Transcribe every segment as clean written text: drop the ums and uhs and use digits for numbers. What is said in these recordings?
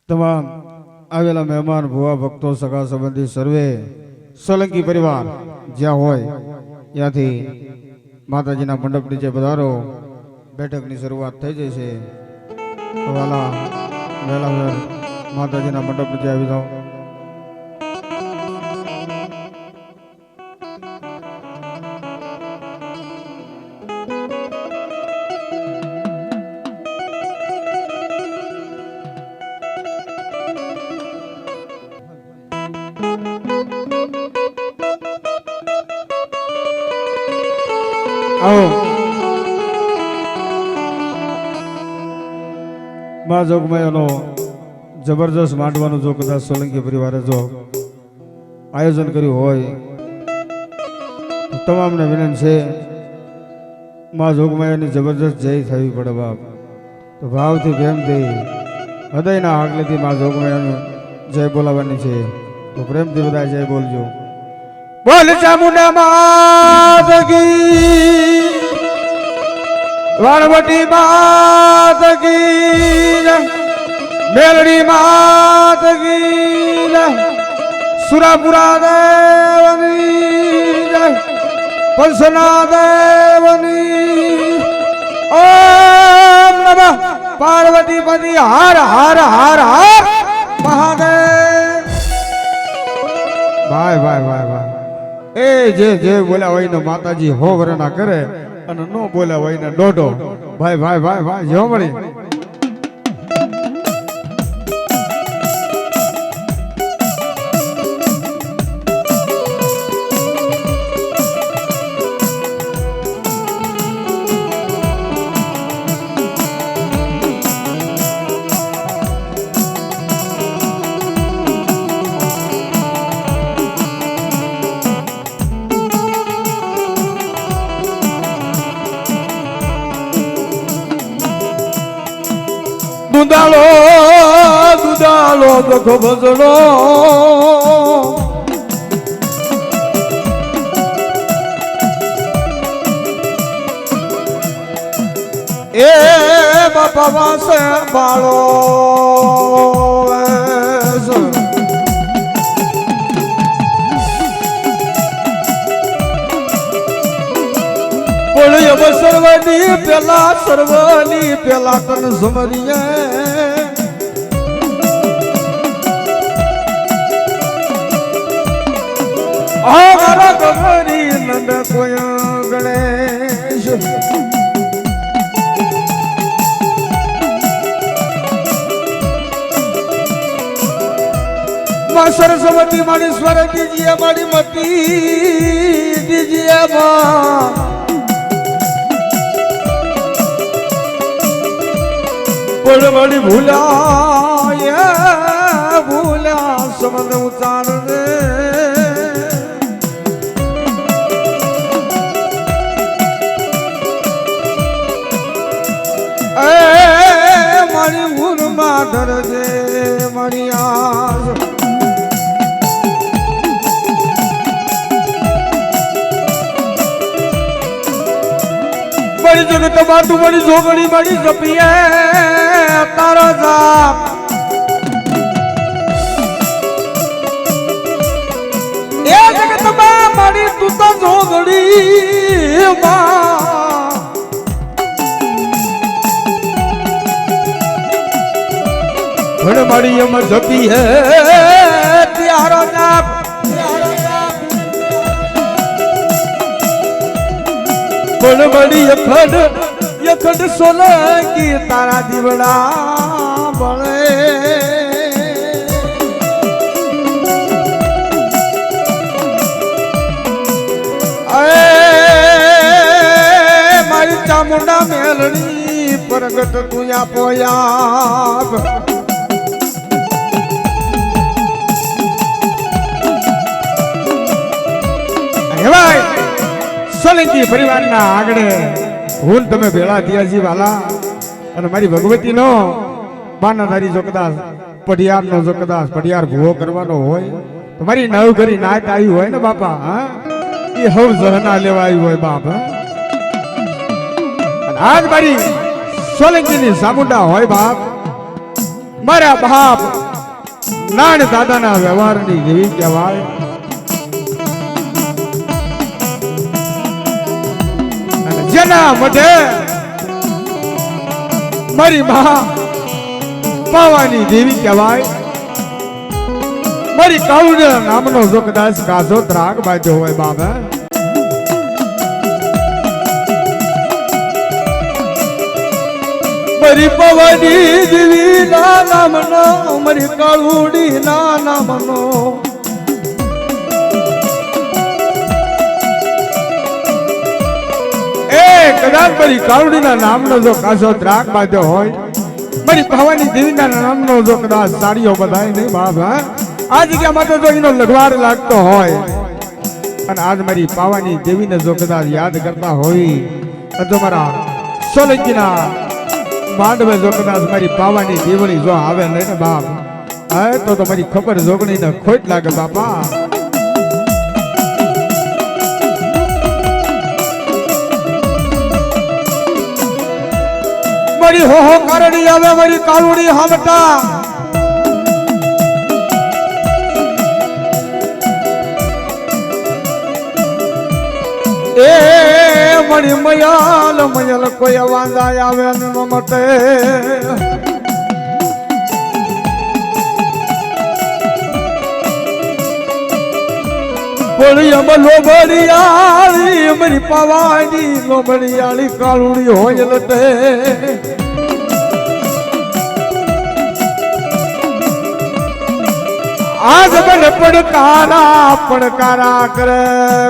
તમામ આવેલા મહેમાન ભુવા ભક્તો સગા સંબંધી સર્વે સોલંકી પરિવાર જ્યાં હોય ત્યાંથી માતાજીના મંડપ નીચે પધારો. બેઠકની શરૂઆત થઈ જશે. તો વાલા વહેલા માતાજીના મંડપ નીચે આવી જાઓ. મા જોગમાયાનો જબરજસ્ત માંડવાનું જો કદાચ સોલંકી પરિવારે જો આયોજન કર્યું હોય તો તમામને વિનંતી છે, મા જોગમાયાની જબરજસ્ત જય થવી પડે બાપ. તો ભાવથી પ્રેમથી હૃદયના આગલેથી મા જોગમાયાનું જય બોલાવવાની છે. તો પ્રેમથી બધા જય બોલજો. બોલ ચામુંડા માત કી, વાણવટી માત કી, મેલડી માત કી, સુરાપુરા દેવની, પંસના દેવની. ઓમ નમઃ પાર્વતી પતિ હર હર હર હર મહાદેવ. ભાઈ ભાઈ ભાઈ ભાઈ એ જે બોલ્યા હોય ને માતાજી હો વરના કરે અને નો બોલ્યા હોય ને દોઢો. ભાઈ ભાઈ ભાઈ ભાઈ જો મળી દુદાલો દુદાલો દખો ભજડો. એ બાપા વાસે બાળો સર્વની પેલા તન સમરીએ. મારા ગમરી નંદ કોઈ ગણેશ. માં સરસ્વતી મારી સ્વર દીજીએ, મારી મતી દીજીએ માં. બળબડી ભૂલ્યા ભૂલ્યા સમદ ઉતાર દે. એ મારી ભૂલમાં ધરજે મારી આસ. બળી જગત બાતું બળી જોગણી બળી જપીએ તારો જાપ. એ જગત માં મારી તું તો જોગણી માં. ભણ મારી એમ જપી હે તારો જાપ. ભણ મારી અખંડ સોલંકી તારા દીવડા બળે. મારી ચામુંડા મેલડી પ્રગટ તું આપો આપ. સોલંકી પરિવારના આગળ હું તમે ભેળા થયા છી વાલા. અને મારી ભગવતી નો બાનાધારી જો કદાચ પઢિયાર નો જો કદાચ પઢિયાર ભૂવો કરવાનો હોય તો મારી નવ ઘરી નાત આવી હોય ને બાપા, હા એ હવ જહના લેવા આવી હોય બાપ. આજ મારી સોલંકી ની સામુંડા હોય બાપ, મારા બાપ નાન દાદાના વ્યવહારની દેવી કહેવાય. જેના મઢે મારી મા પાવાની દેવી કહેવાય. મારી કાળુના નામનો જો કદાચ કાજો ત્રાગ બાજ્યો હોય બાબા, મારી પાવાની દેવી ના નામનો, મારી કાળુડી ના નામનો કદાચ મારી કાળુડીના નામનો જો કાસો ત્રાગ બાંધ્યો હોય, મારી ભવાની દેવીના નામનો જો કદાચ સાડીઓ બધાય નહીં બાપ, આ જગ્યા માટે જો એનો લગવાર લાગતો હોય અને આજ મારી પાવાની દેવીને જો કદાચ યાદ કરતા હોય તો મારા સોલંકીના માંડવે જો કદાચ મારી પાવાની દેવણી જો આવે નહીં ને બાપ, તો મારી ખબર જોગણીને ખોટ લાગે બાપા. મારી હો કરડી આવે મારી કાળુડી હામટા, એ મારી મયાલ મયાલ કોઈ વાંધા આવે ન મટે. બોલી લોબડિયાળી મારી પાવાની લોબડિયાળી કાળુડી હોય લટે. આજ મને પડકારા કરે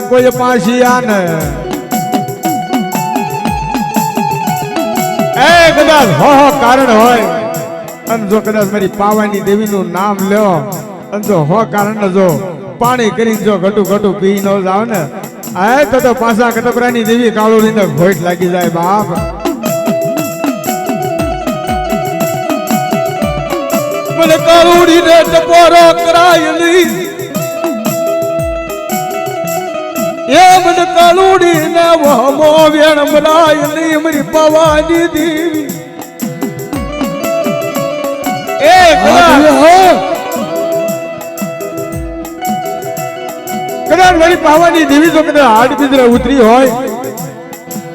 કોઈ પાછિયા ને, એ કદાચ હો કારણ હોય અને જો કદાચ મારી પાવાની દેવી નું નામ લ્યો અને જો હો કારણ જો પાણી કરીને જો ઘટું પી ન જાવ ને, તો પાછા કટપરાની દેવી કાળુડી ને ઘોટ લાગી જાય બાપ. મને કાળુડી ને ટપોરો કરાયેલી, એ મને કાળુડી ને વહમો વેણ મરાયેલી મારી પાવાની દેવી. એ કદાચ મારી પાવાની દેવી જો કદાચ હાડ બિદરા ઉતરી હોય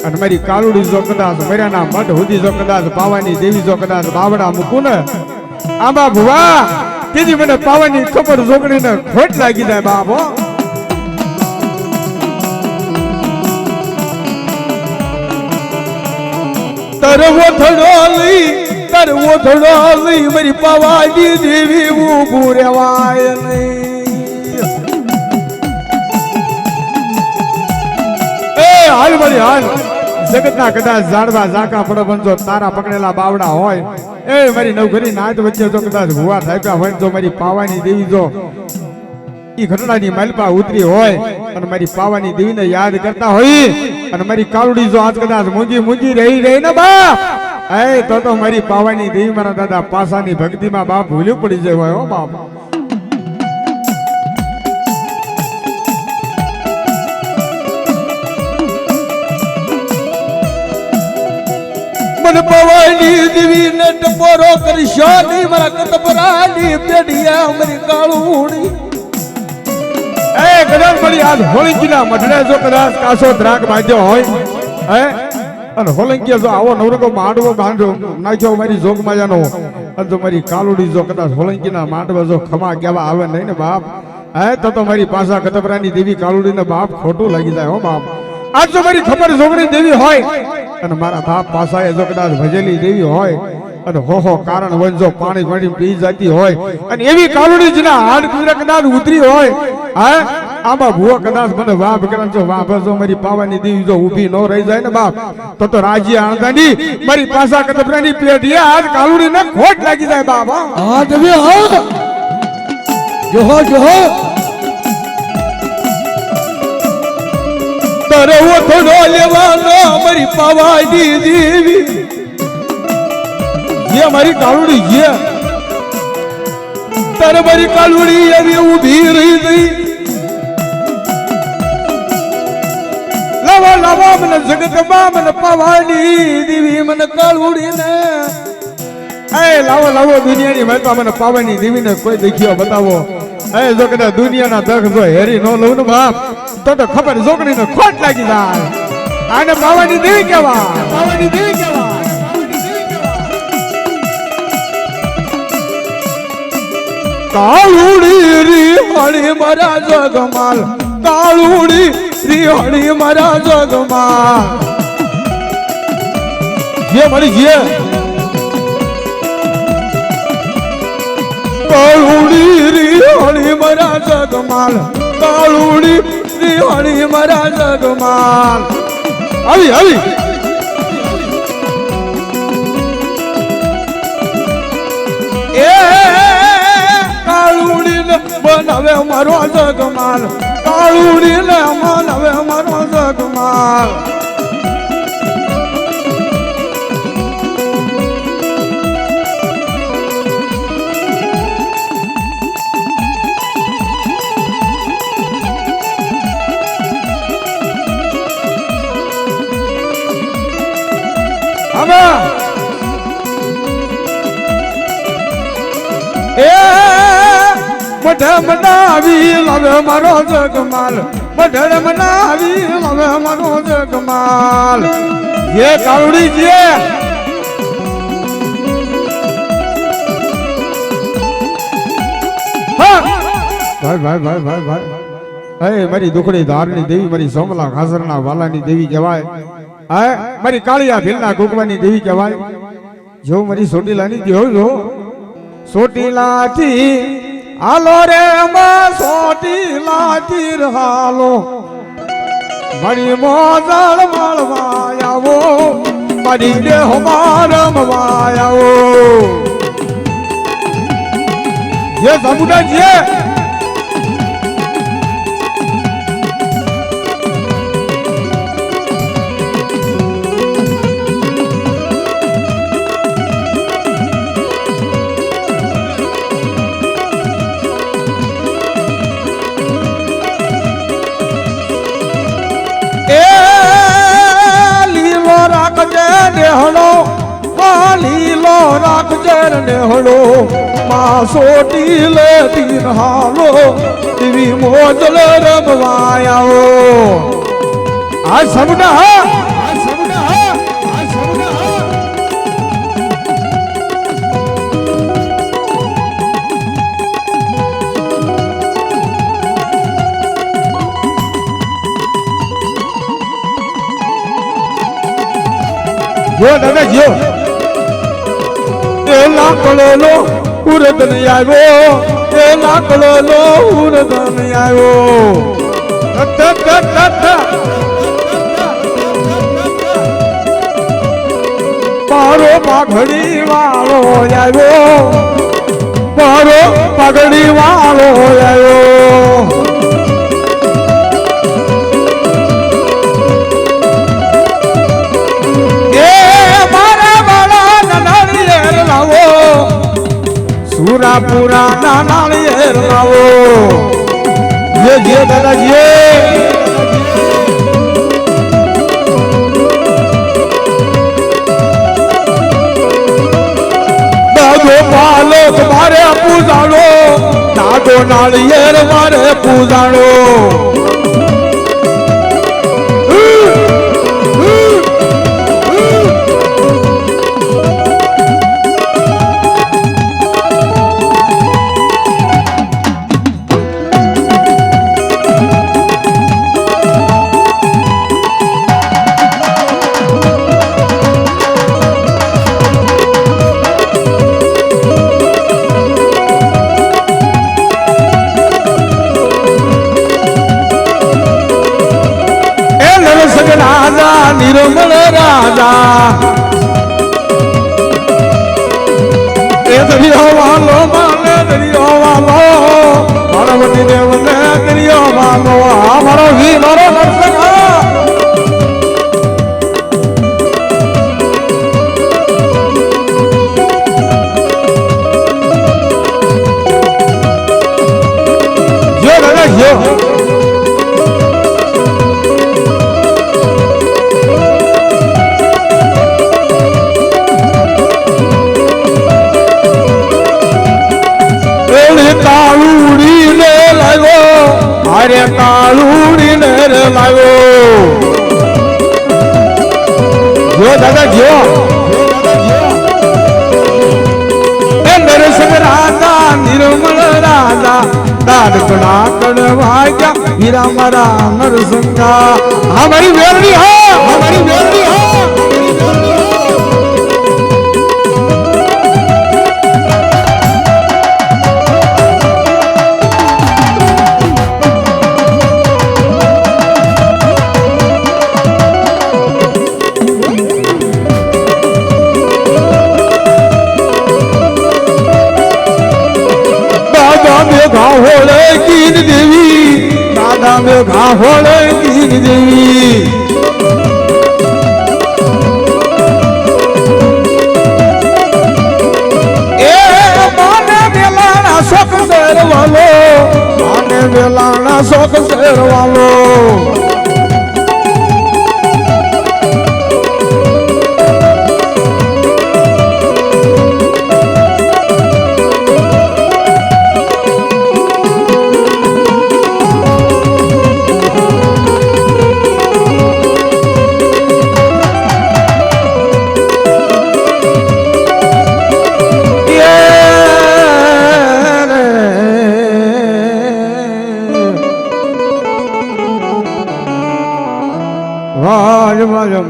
અને મારી કાળુડી જો કદાચ મર્યાના મઢ સુધી જો કદાચ પાવાની દેવી જો કદાચ બાવડા મૂકું ને, આંબા ભુવા તેથી મને પાવાની ખબર જોગણીને ખોટ લાગી જાય બાપો. તરવો થડો લઈ મારી પાવાની દેવી ઊભું રેવાય નહીં. એ હાલ મારી હાલ જગતના કદાચ ઝાડવા ઝાકા પડો બંધો તારા પકડેલા બાવડા હોય, એ મારી નવઘરી નાચ વચ્ચે જો કદાચ ભુવા થાપ્યા હોય તો મારી પાવાની દેવી જો ઈ ઘટનાની માલપા ઉતરી હોય અને મારી પાવાની દેવીને યાદ કરતા હોય અને મારી કાળુડી જો આજ કદાચ મૂંજી રહી ને બાપ, તો મારી પાવાની દેવી મારા દાદા પાસાની ભક્તિમાં બાપ ભૂલ્યું પડી જાય હોય હો બાપ. મને પાવાની દેવી ને ટપોરો કરશો નહીં મારા કટપરાની પેઢિયા મારી કાળુડી. એ કદાચ મારી આજ હોળંકીના મઢડે જો કદાચ કાસો ધ્રાગ બાંધ્યો હોય અને હોળંકી જો આવો નવરકો માંડવો બાંધ્યો નાખ્યો મારી જોગ માયાનો, અને જો મારી કાળુડી જો કદાચ હોળંકીના માંડવા જો ખમા કેવા આવે નહીં ને બાપ, તો મારી પાસા કટપરાની દેવી કાળુડીને બાપ ખોટું લાગી જાય હો બાપ. આજ જો મારી ખબર જોગણી દેવી હોય અને મારા બાપ પાસાએ જો કદાચ ભજેલી દેવી હોય અને હો કારણ વંજો પાણી પાણી પી જતી હોય અને એવી કાળુડી જેના હાડ પીરા કદાચ ઉતરી હોય, આમાં ભૂવો કદાચ મને વાપ કરે જો વાપ જો મારી પાવાની દેવી જો ઊભી ન રહી જાય ને બાપ, તો રાજી આણદાની મારી પાસા કટપરાની પેઢીએ આજ કાળુડી ને ખોટ લાગી જાય બાપ. હા દેવી હા જોહો તરવો થોડો લેવાનો મારી પાવાની દેવી, ये हमारी कालुड़ी ये तर हमारी कालुड़ी अभी उभी रही थी. लावा मन जगत मन पावानी देवी मन कालुड़ी ने એ લાવો લાવો દુનિયાની મહેતા મને પાવાની દેવીને કોઈ દેખ્યો બતાવો. એ જો કદાચ દુનિયાના દખ જો હેરી નો લઉં ને બાપ તો ખબર જોકડીને ખોટ લાગી જાય. આને પાવાની દેવી કહેવાય. પાવાની દેવી કહેવાય. કાળુડી રી હળી મારા જગમાલ, કાળુડી રી હળી મારા જગમાલ. જે મળી જે કાળુડી રી હળી મારા જગમાલ, કાળુડી રી હળી મારા જગમાલ. આવી આવી એ કાળુડી ને બનાવે મારો જગમાલ, કાળુડી ને બનાવે મારો જગમાલ. મઢ મનાવી લાવે મારો જગમાલ, મઢ મનાવી લાવે મારો જગમાલ. જે કાળુડી જે ભાઈ ભાઈ ભાઈ ભાઈ ભાઈ મારી દુખડી ધારની દેવી, મારી સોમલા ખાસરના વાલાની દેવી કહેવાય. હા મારી કાળિયા ભીલના ગુગવાની દેવી કહેવાય. જો મારી સોટીલાની દેવ જો સોટીલાથી હાલો રે માં સોટીલાથી હાલો, મારી મોજળ માળવા આવો, મારી દેહ રમવા આવો. જે સમુદાય છે લીલો રાખજે નેહળો, માં સોટી લે તીર હાલો, એવી મોજલ રમવા આવો. આ સમુના હા, આ સમુના હા, આ સમુના હા. જો દાદા જો એ લાકડો લો ઉરદન આવ્યો, એ લાકડો લો ઉરદન આવ્યો. મારો પાઘડી વાળો આવ્યો, મારો પાઘડી વાળો આવ્યો. સુરાપુરા ના નાળિયેર લાવો. જે જે દાદા જે દાદો પાલક મારે પૂજાડો, દાદો નાળિયેર મારે પૂજાડો. અરે કાળુડી નર લાવ્યો જો દાદા જો નરસિંહ રાજા નિર્મળ રાજા દાડકડા કડવાગ્યા હીરા મારા નરસિંહા હમારી વેરણી હા હમારી વેરણી હા ઘાહોળે ગીર દેવી દાદા મે ઘાહોળે ગીર દેવી એ માને બેલાણા શોખ શેરવાલો માને બેલાણા શોખ શેરવાલો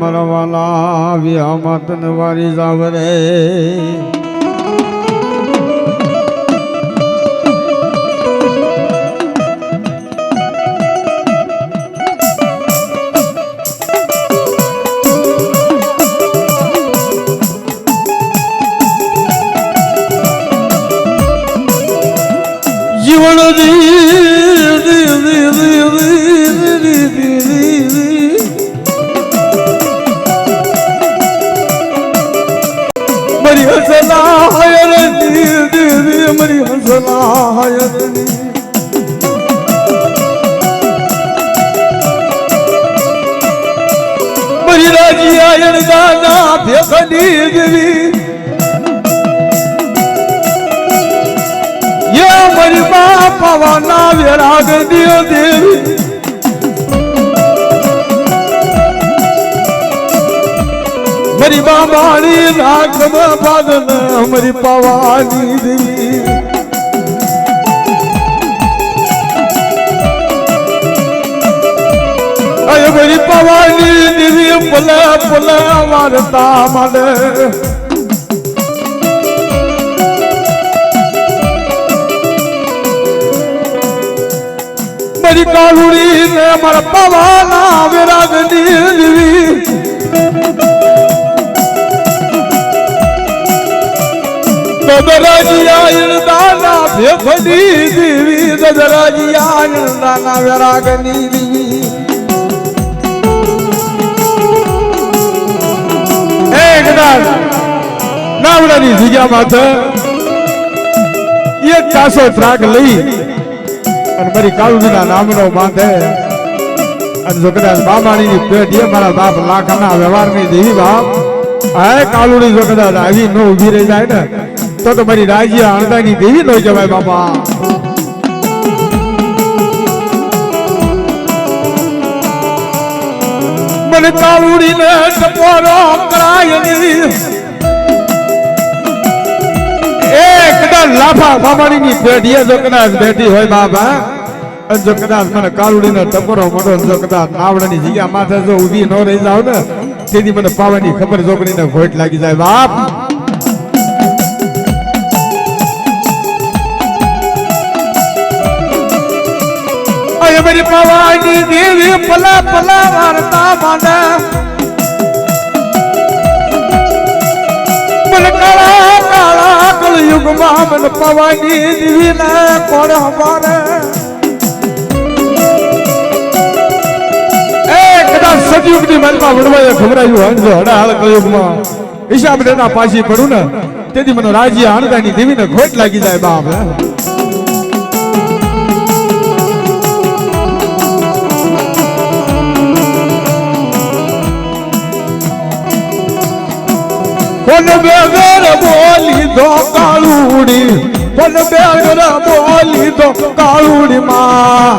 મરવાલા વ્યામાં તન વારી જાવ રે જીવન મરી હસલા હાયર દેવી મરી હસલા હાયર મરી રાજી આયર દાદા ભેખડી દેવી યે મરી મા પવના વિરાગ દિયો દેવી મરી બાબાની રાખમ પાદન મરી પવાની દેવી અય મરી પવાની દેવી પલે પલે વારતા મને મરી કાલુડી ને મારા પવાના વિરાગની દેવી દદરાજી દાના ભેખડી દેવી દદરાજી દાના વિરાગની દેવી એક દાન નાવડાની જગ્યા માથે એક કાસો ત્રાગ લઈ અને મારી કાળુજીના નામનો બાંધે અને જો કદાચ બાબાણીની પેટ એ મારા બાપ લાખના વ્યવહારની દેવી બાપ હે કાળુડી જો કદાચ આવી ન ઉભી રહી જાય ને તો મારી રાજ્ય અણદાની દેવી નો કહેવાય બાપા મને કાળુડી ને ટપોરો કરાય એક લાફા બાબાની પેઢી જો કદાચ બેઠી હોય બાબા જો કદાચ મને કાળુડી ને ટપોરો મોટો જો કદાચ નાવડાની જગ્યા માથે જો ઉભી ન રહી જાવ ને તેથી મને પાવાની ખબર છોકરીને ઘોટ લાગી જાય બાપ मेरी पवानी देवी पला पला वारता माना मन काला काला कलयुग में मन पवानी देवी ने कोण हमारे कदा सतयुग की मन में वडवाए खबराયું હોય જો હડા હાલ કલયુગ માં હિસાબ દેના પાછી પડું ને તેથી મને રાજ્ય આણદાની દેવી ને ખોટ લાગી જાય બાપ કોન બેગર બોલી દો કાળુડી કોન બેગર બોલી દો કાળુડી માં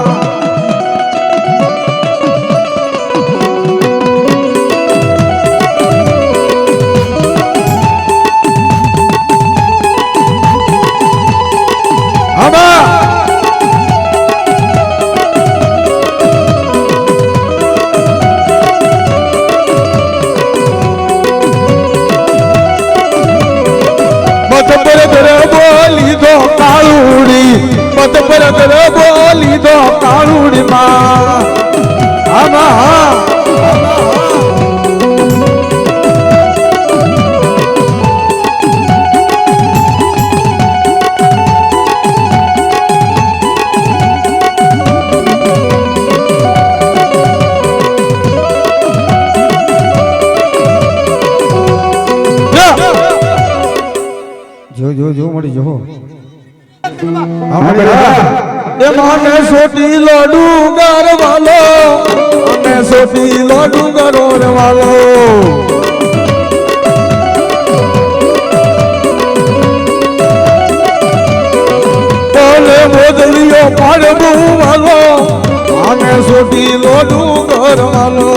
પર ગરબો લીધો કાળુડીમાં આમાં જો મળી જો એ માને સોટી લોડુ ગરવાલો અને સોટી લોડુ ગરોરવાલો બોલે બોદલિયો પાડવું વાલો અને સોટી લોડુ ગરવાલો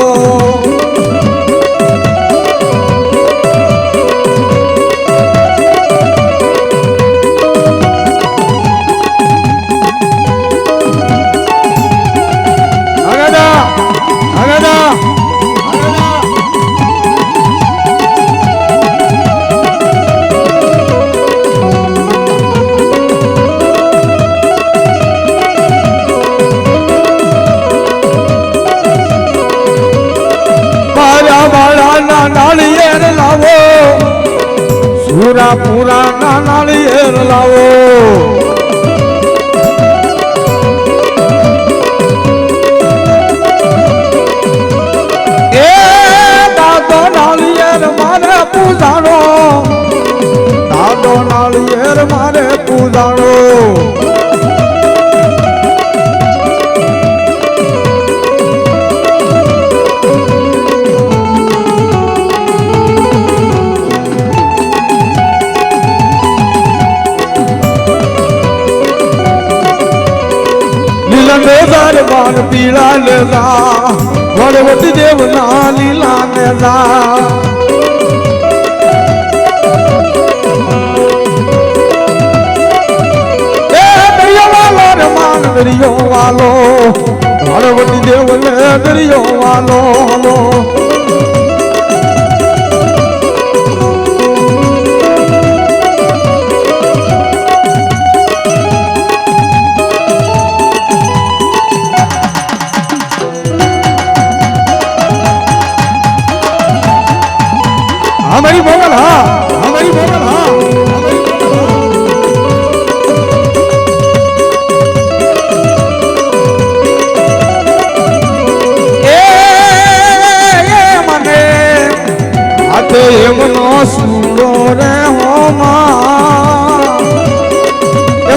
નાળિયેર લાવો સુરાપુરા ના નાળિયેર લાવો એ દાદો નાળિયેર મારે પૂજાણો દાદો નાળિયેર મારે પૂજાણો બાર પીળા લેલા વડવટી દેવ ના લીલા નેલા એ દરિયો વાલો રે માન દરિયો વાલો વડવટી દેવ ને દરિયો વાલો हमारी बोगल हाँ हमारी बोगल हाँ मने आते एमनो सूरो रे होमा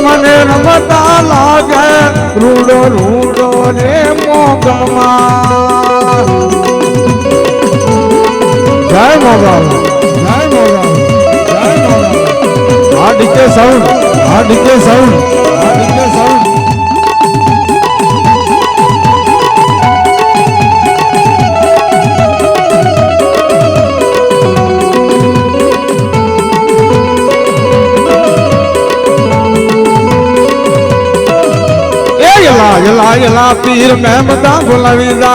मने रमता लागे रूडो रूडो रे मोगमा जय मोगल DJ sound DJ sound DJ sound ए यला यला यला पीर मेहमदा बुलावीदा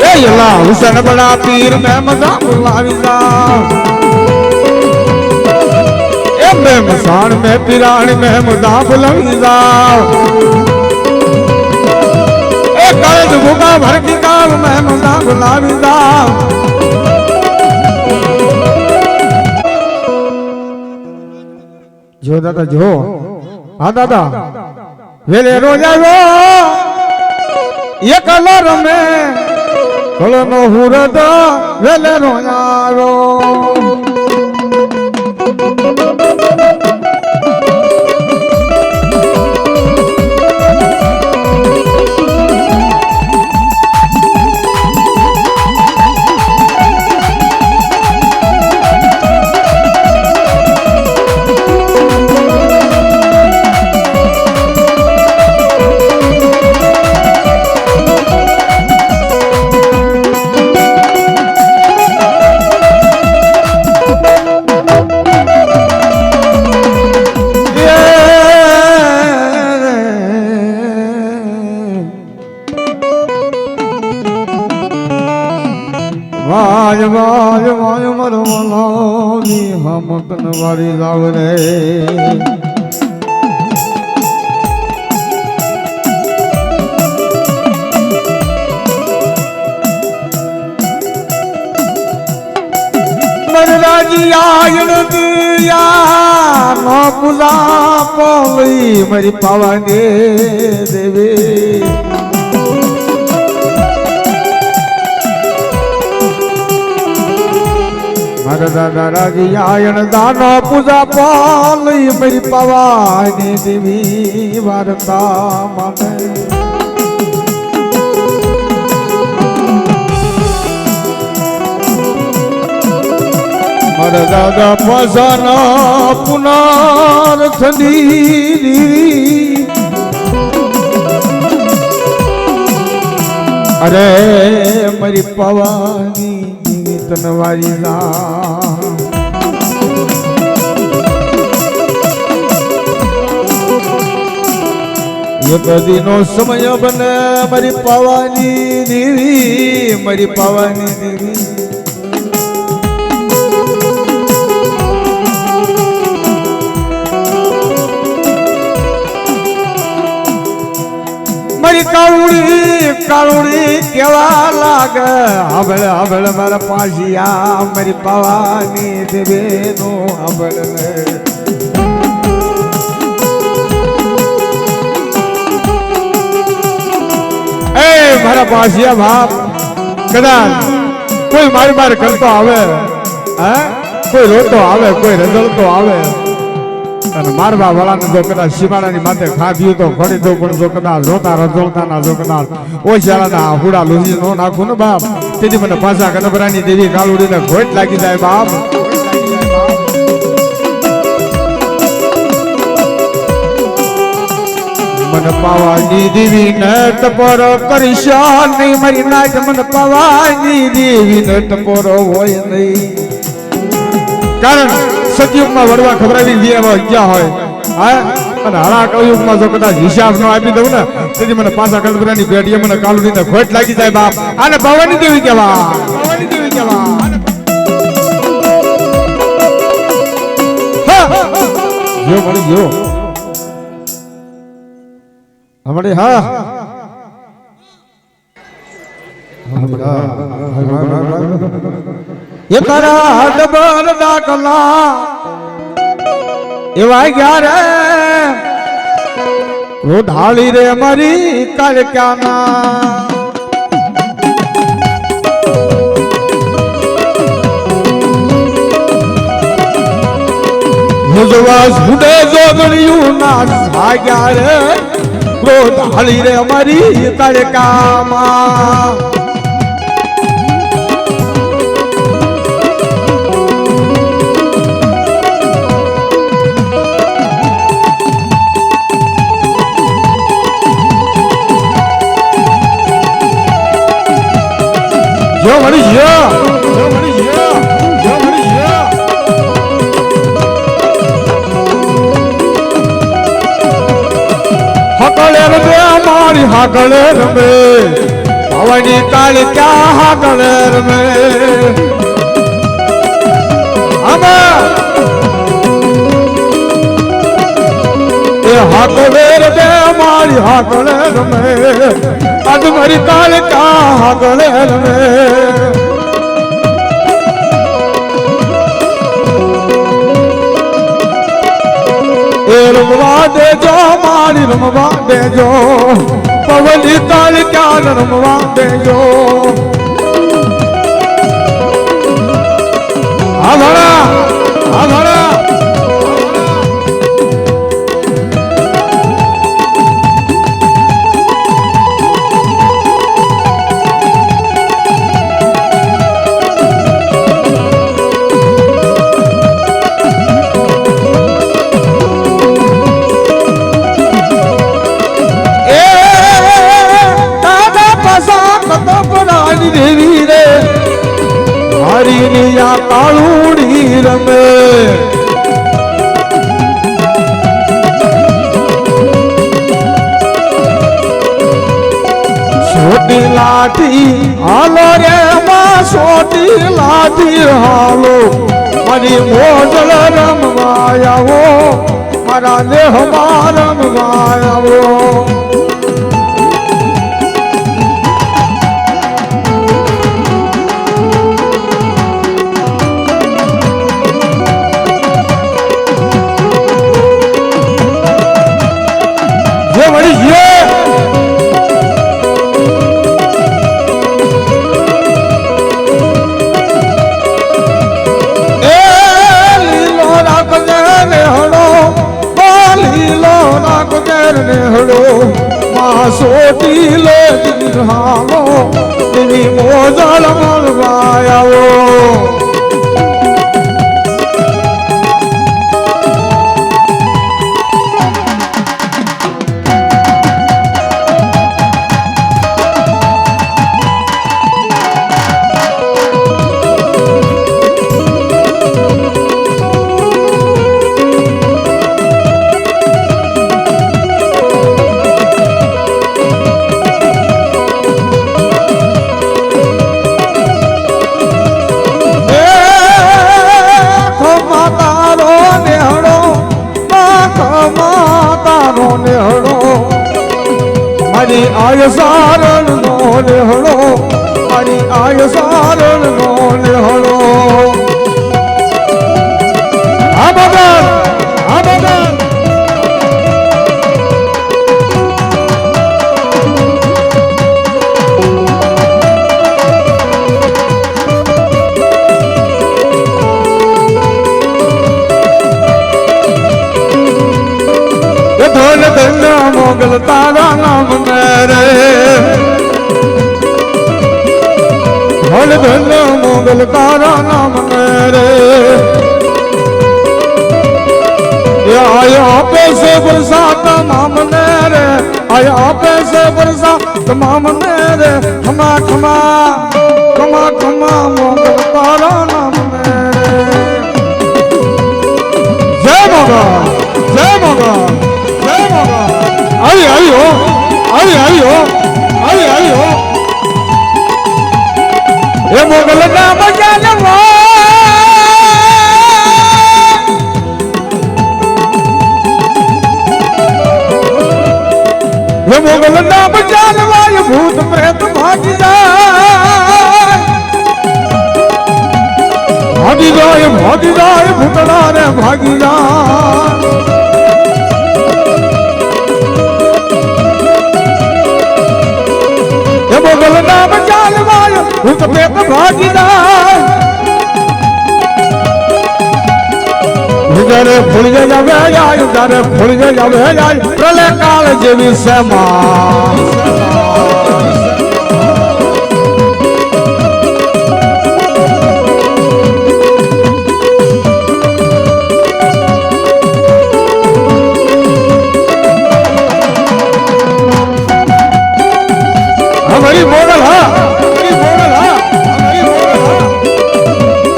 ए यला हुसैन बड़ा पीर मेहमदा बुलावीदा में मसान में पिराण में मुदा बुलंदा एक काल भूखा भर की काल में मुदा बुलाविदा जो दादा जो हाँ दादा वेले रोजा रो ये कलर में कलनो हुरद वेले रोजा रो વાજ વાજ વાજ મરવલાની હમકન વાળી લાવ રે આયણ દિયા નો પૂજા પોલી મારી પાવાની દેવી મારા દાદા રાજી આયણ દાનો પૂજા પોલી મારી પાવાની દેવી વાર્તા મને મારા દાદા પાસાના પુનર્થની અરે મારી પવાની તનવારી ના એક દીનો સમય બને મારી પવાની દેવી મારી પવાની દેવી મારી કાળુડી કેવા લાગે હબળ હબળ મારા પાસિયા મારી પવાની દેવેનો હબળ એ મારા પાસિયા બાપ કદાચ કોઈ મારી માર કરતો આવે કોઈ રોતો આવે કોઈ રજળતો આવે અને મારવા વાળાને જો કદાચ શિવાળાની માથે ખાધ્યું તો ખડી દો પણ જો કદાચ રોતા રજોળતાના જો કદાચ ઓછાળાના હુડા લૂસી નો નાખું ને બાપ તેથી મને પાછા કનબરાની દેવી કાળુડીને ઘોટ લાગી જાય બાપ મને પાવાની દેવી ને ટપોર કરીશો નહીં મારી નાચ મને પાવાની દેવી ને ટપોરો હોય નહીં કારણ સતયુગમાં વડવા ખબરાવી ગયા હોય હા અને હરા કળયુગમાં જો કદાચ હિસાબ ન આપી દઉં ને તેથી મને પાછા કલ્પનાની પેટીએ મને કાળુડીને ખોટ લાગી જાય બાપ આને ભવાની દેવી કહેવા ભવાની દેવી કહેવા જો મળી ગયો હમણે હા એ તારા ડબલ દાખલા એવા ગયા રે રોઢાળી રે મારી કાળક્યાના મુજવાસ હુડે જોગણિયું ના ભાગ્યા રે રોઢાળી રે મારી કાળક્યામાં જો મળી ગયો જો મળી ગયો જો મળી ગયો હકલે રમે અમારી હાકલે રમે ભવાની કાળી ક્યાં હાકલે રમે આમાં એ હાકલે રમે અમારી હાકલે રમે આજ મારી કાળી ક્યાં હાકલે રમે રમવા દેજો મારી રમવા દેજો પવની કાળી ક્યાં રમવા દેજો આ ભણા આ ભણા દેવી રે મારી નિયા કાળુડી રમે છોટી લાઠી હાલો રે માં છોટી લાઠી હાલો મારી મોજલ રમવા આવો મારા દેહમાં રમવા આવો ઓટી લે હાલો એની મોજલ મળવાયાવો મારી આય સારણ નો લેહડો મારી આય સારણ નો લેહડો આ બગન મોગલ તારા નામ રે હલ ધન મોગલ તારા નામ રે આયા પૈસે બરસા તમામ ને રે આયા પૈસે બરસા તમામ ને રે ખમા ખમા ખમા ખમા મોગલ તારા નામ રે જય મોગલ જય મોગલ જય મોગલ આવી એ મોગલ ના બજાનવા એ મોગલ ના બજાનવા એ ભૂત પ્રેત ભાગી જાય ભૂતડા રે ભાગી જાય મોગલ નામ ચાલવાય ભૂત પ્રેત ભાગી જાય જ્યારે ભૂલી જાય ત્યારે ભૂલી જાય પ્રલય કાળ જેવી સેમા हमारी मोगल हा हमारी मोगल हा हमारी मोगल हा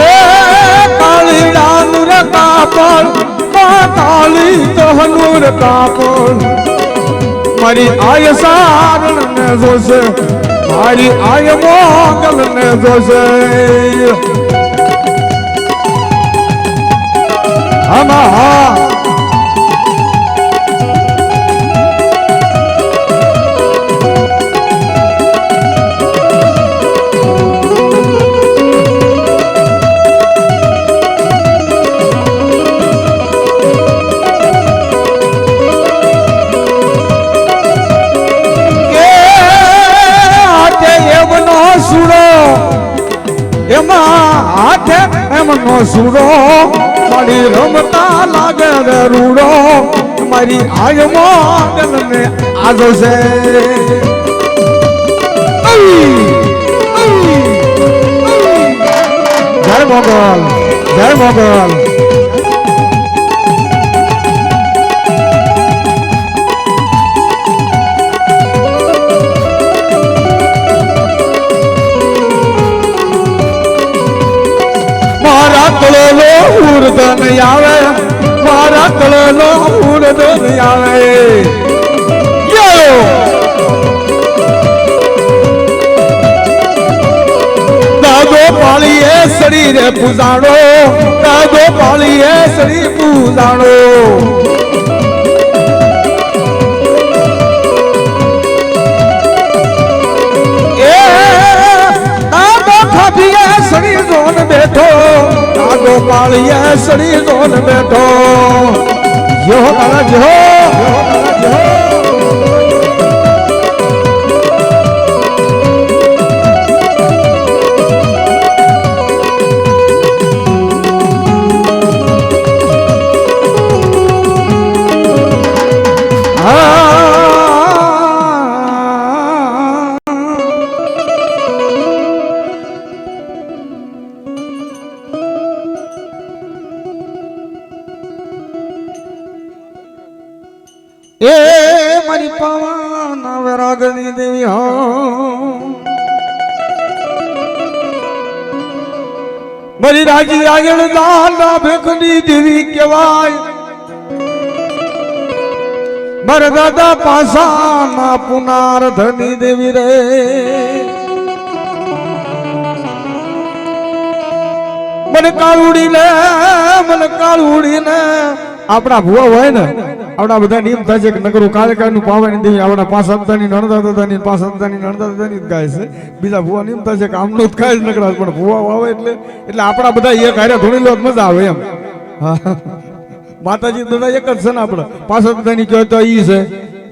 ए काली डानूर कापड़ काली तहनूर कापड़ मारी आय सारण ने जोसे मारी आय मोगल ने जोसे એમનો સુરો મારી રમતા લાગે રે રૂડો મારી આય મોગલ ને આજો છે જય મોગલ જય મોગલ ઉર્દન આવે મારા કળનો ઉર્દન આવે દાદો પાળીએ સડી રે પૂજાણો દાદો પાળીએ સડી પૂજાણો સડી જોન બેઠો દાદો પાળીએ સડી જોન બેઠો જો તારા જો મારી પાવાના વૈરાગની દેવી હો મારી રાજી આગળ દાના ભેખની દેવી કહેવાય મારા દાદા પાસાના પુનાર ધની દેવી રે મને કાળુડી ને આપણા ભુવા હોય ને આપણા બધા નિયમ થાય છે કે નગરું કાળકાળ નું પાવાની દેવી આપણા 5 હપ્તાની નણદાદાની 5 હપ્તાની નણદાદાની જ ગાય છે બીજા ભુવા નિયમ થાય છે કે આમનું જ ખાય જ નકરા પણ ભુવા આવે એટલે આપણા બધા એક હારે ધોણી લો મજા આવે એમ માતાજી દાદા એક જ છે ને આપણે 5 હપ્તાની કહો તો ઈ છે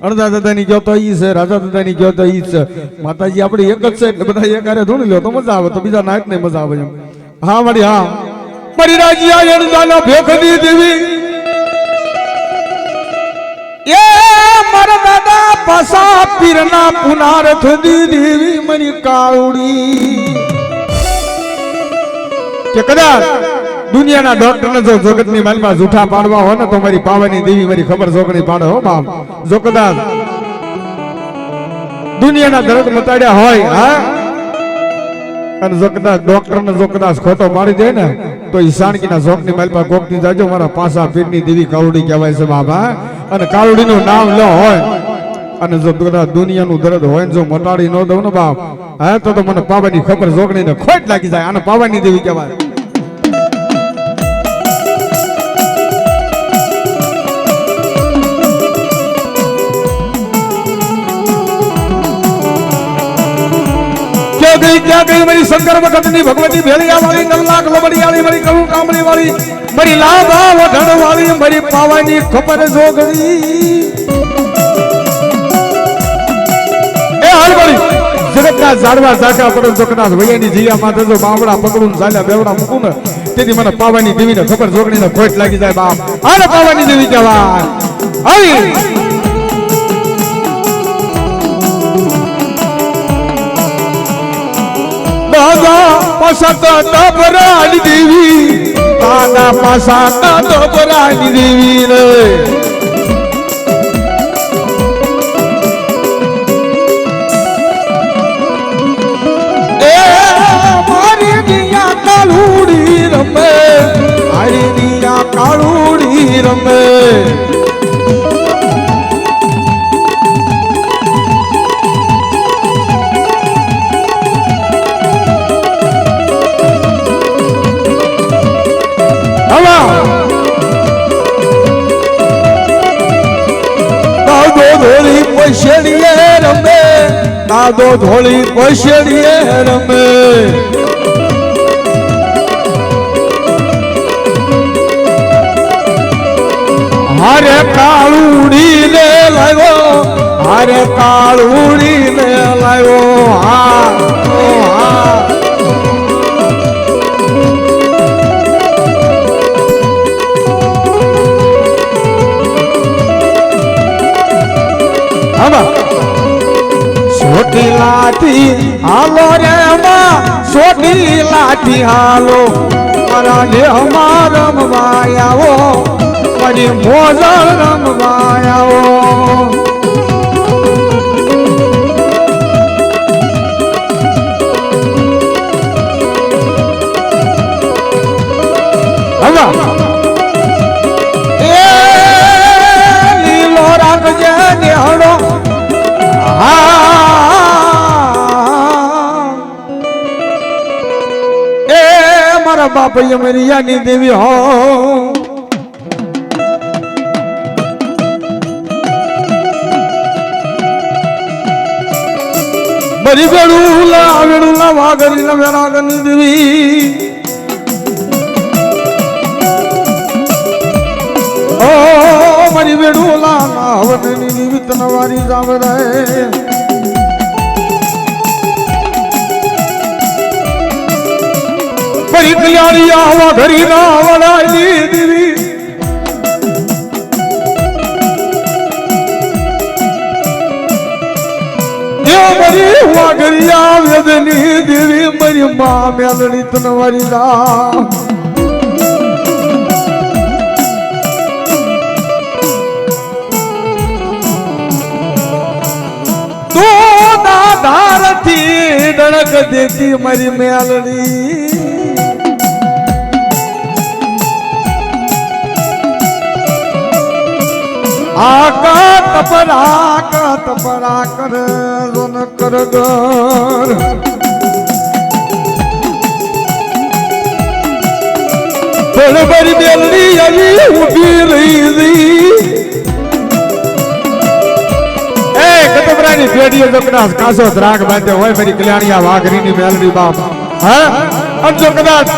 અડધા દાદાની કહો તો ઈ છે રાજા દાદાની કહો તો ઈ છે માતાજી આપણે એક જ છે એટલે બધા એક હારે ધોણી લો તો મજા આવે તો બીજા નાયક ને મજા આવે એમ હા મારી રાજી આગળ ભેખની દેવી એ મારા દાદા પાસા પીરના પુનાર થદી દેવી મારી કાળુડી કે કદાચ દુનિયાના ડોક્ટર ને જો જગતની માલમાં જૂઠા પાડવા હોય ને તો મારી પાવાની દેવી મારી ખબર જોકણી પાડે હો બાપ જો કદાચ દુનિયાના દર્દ મટાડ્યા હોય હા અને જો કદાચ ડોક્ટર ને જો કદાચ ખોટો મારી દે ને તો ઈશાનકીના જોકની માલપા કોકની જાજો મારા પાસા પીરની દેવી કાળુડી કહેવાય છે બાબા અને કાળુડી નું નામ લો હોય અને જો કદાચ દુનિયાનું દર્દ હોય ને જો મટાડી ન દઉં ને બાપ હા તો મને પાવાની ખબર જોકણી ને ખોટ લાગી જાય આને પાવાની દેવી કહેવાય क्या गई मेरी शंकर भगतनी भगवती भेलिया वाली नल्लाख लबड़ी वाली मेरी कहूं कामड़ी वाली मेरी लाभा वधण वाली मेरी पावानी खबर जोगड़ी ए हालबड़ी जगतना जाडवा जाका પડે જોકના વૈયાની જીયા માથે જો બાવડા પકડું ચાલ્યા બેવડા મૂકું ને તેથી મને પાવાની દેવીને ખબર જોગણીને ખોટ લાગી જાય બાપ આને પાવાની દેવી કહેવાય આવી દાદા પાસા ડબરાની દેવી દાદા પાસા ડબરાની દેવી રે એ મારી દિયા કાળુડી રમે મારી દિયા કાળુડી રમે ધોળી પૈસેડીએ રમે દાદો ધોળી પૈસેડીએ રમે હારે કાળુડી ને લાવ્યો હારે કાળુડી ને લાવ્યો હા સોટી લાઠી હાલો રે માં સોટી લાઠી હાલો મારા ને અમાર રમવાયાવો મારી મોજ રમવાયાવો એ લીલો રાખજે નેહડો મારા બાપ મેરિયાની દેવી હો બરી વેડુલા વાગરી ના વેરાગની દેવી ઓ મારી વેડુલા ના હવનની દેવી તનવારી જાવ રે મારી કલ્યાણી આવા ઘરી ના વડાઈ દેવી મારી વાઘરિયા વેદની દેવી મારી મા મેલડી તનવારી ના દેતી મારી મેલડી તપરા કર રોન કર ગર બરાબરી મેલડી આવી ઊભી રહી કતબરાની પેઢીઓ જો કદાચ કાસો ધ્રાગ બાંધે હોય મારી કલ્યાણિયા વાઘરીની મેલડી બાપ હા આમ જો કદાચ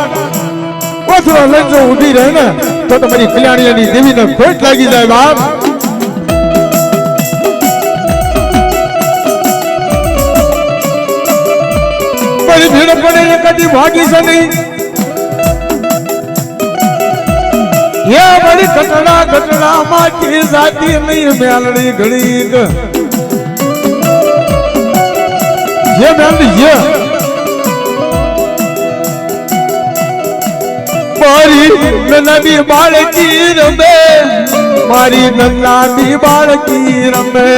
ઓછરો લંજો ઊભી રહે ને તો તમારી કલ્યાણિયાની દેવીને ખોટ લાગી જાય બાપ મારી ભીડ પડે એ કદી ભાગી છે નહીં એ મારી કટડા માંથી જાતી નહીં મેલડી ઘડી ये मैंने ये मारी नन्ही बालकी रमे मारी नन्ही बालकी रमे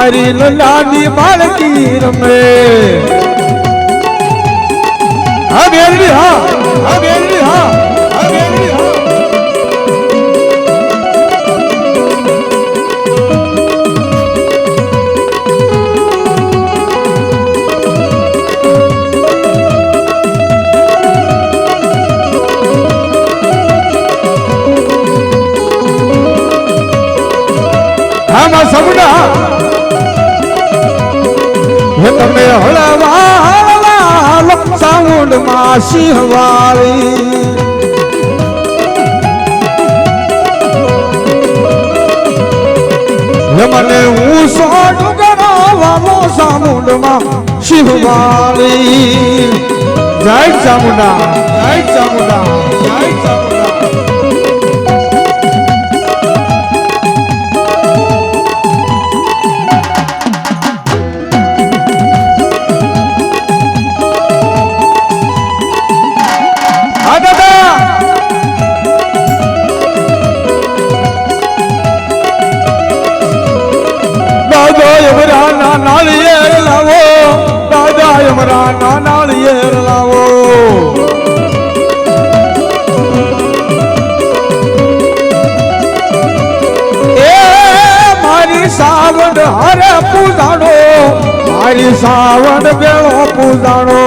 મારી લલાની બાળકી રમે હા બેલડી હા હા બેલડી હા હા બેલડી હા હા માં સબડા તમે હળવા સાઉન્ડ માં સિંહવાળી મને હું સોડું ગણાવાનો સાઉન્ડ માં સિંહવાળી જય ચામુંડા જય ચામુંડા જય ચામુંડા નાળિયેર લાવો દાદા યમરાના નાળિયેર લાવો એ મારી સાવણ હરે પૂજાણો મારી સાવણ બેળો પૂજાણો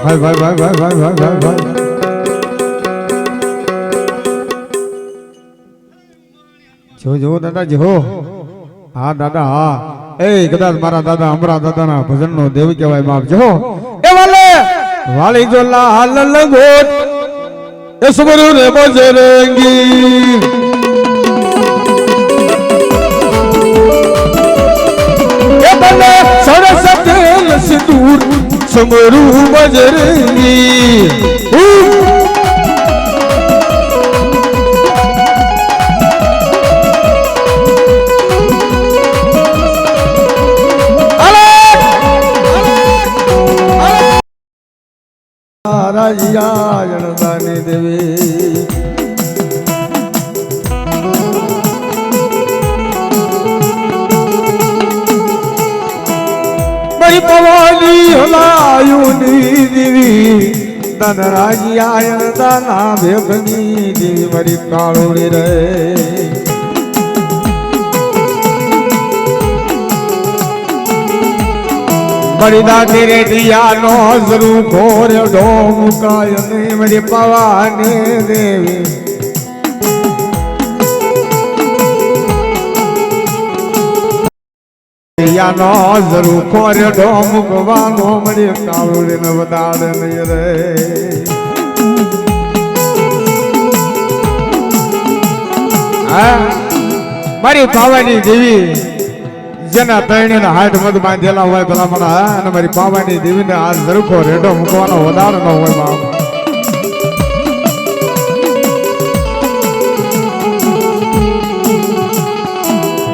ભાઈ ભાઈ ભાઈ ભાઈ ભાઈ ભાઈ ભાઈ ભાઈ જો જો દાદાજી હો હા દાદા હા એ કદાચ મારા દાદા અમરા દાદાના ભજનનો દેવ કહેવાય બાપ જો એ વાલે વાલી જો લાલ લંગોટ એ સુમરુ રે બજરંગી એ બને સરસ્વતી સિંદૂર સમરૂ બજરંગી રાજીયા જણદાની દેવી પવાની હલાયુની દેવી ધનરાજી આયન દાના ભેગની દેવી મારી કાળોડી રહે મારી દાદી રે દિયાનો જરૂર ઘોર ઢોમકાય ને મારી પવાની દેવી દિયાનો જરૂર ઘોર ઢોમકવાનો મારી કાવડી ને વધારે નહીં રે મારી પાવાની દેવી જેના તૈણીને હાથ મધ બાંધેલા હોય પેલા મને અને મારી પાવાની દેવીને આ ઝરૂખો રેડો મૂકવાનો વધારે ન હોય બાપ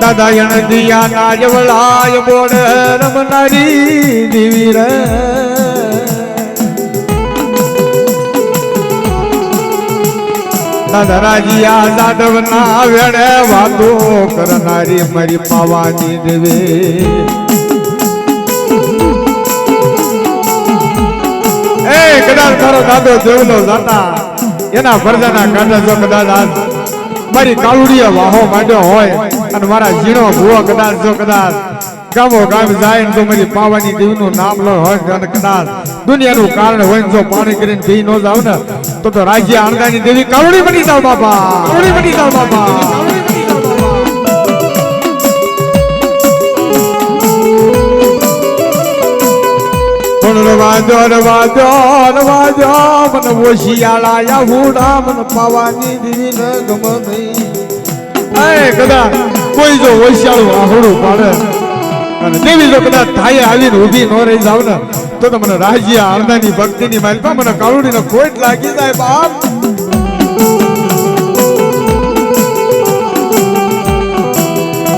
દાદા યણ દિયા નાજવલાય બોડ રમનારી દેવી રે દાદા રાજીયા જાદવ ના વેડે વાતો કરનારી મારી પાવાની દેવી એ કદાચ તારો દાદો જોયેલો જાતા એના ફરજાના કાંડા જો કદાચ મારી કાળુડીએ વાહો માંડ્યો હોય અને મારા ઝીણો ભૂવો કદાચ જો કદાચ ગામો ગામ જાય તો મારી પાવાની દેવીનું નામ લો હોય અને કદાચ દુનિયાનું કારણ હોય જો પાણી કરીને પી ન જાવ ને તો રાજ્ય આણંદાની દેવી કાળુડી બની જાવ બાપા કાળુડી બની જાવ બાપા રવાજો રવાજો રવાજો મને ઓશિયાળા યા હુડા મને પાવાની દેવી ન ગમે નહીં એ કદાચ કોઈ જો ઓશિયાળું આહુડું પાડે અને દેવી જો કદાચ થાય આવીને ઊભી ન રહી જાવ ને તો મને રાજ્ય આણંદાની ભક્તિની માલપા મને કાળુડીનો કોઈટ લાગી જાય બાપ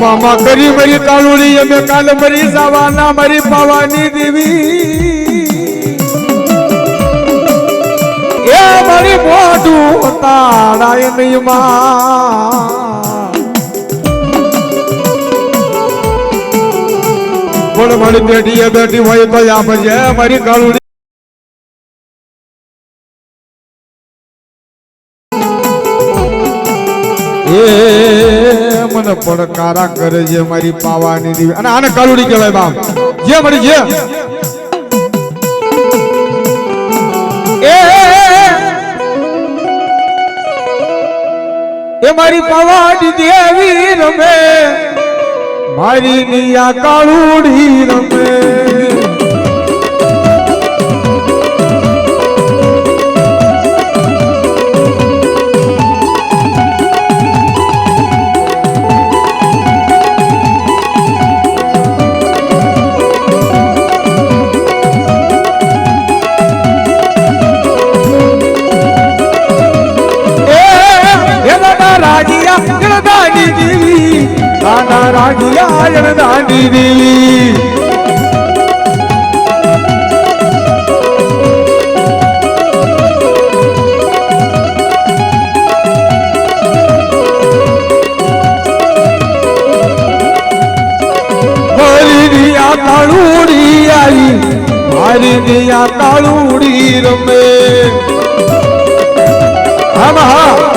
મામા કરી મારી કાળુડી અમે કાલે મરી જવાના મારી પાવાની દેવી એ મારી મોઢું તાળાય નહીં માં બોલ મારી બેટી બેટી હોય તો આપજે મારી કાળુડી એ મને પડકારા કરે છે મારી પાવાની દેવી અને આને કાળુડી કહેવાય બાપ જે મળી જે એ મારી પાવાની દેવી રમે મારી નિયા કાળુડી રમે રાજ્યા જણદાની દેવી મારી દિયા કાળુડી આવી મારી દિયા કાળુડી રમે હા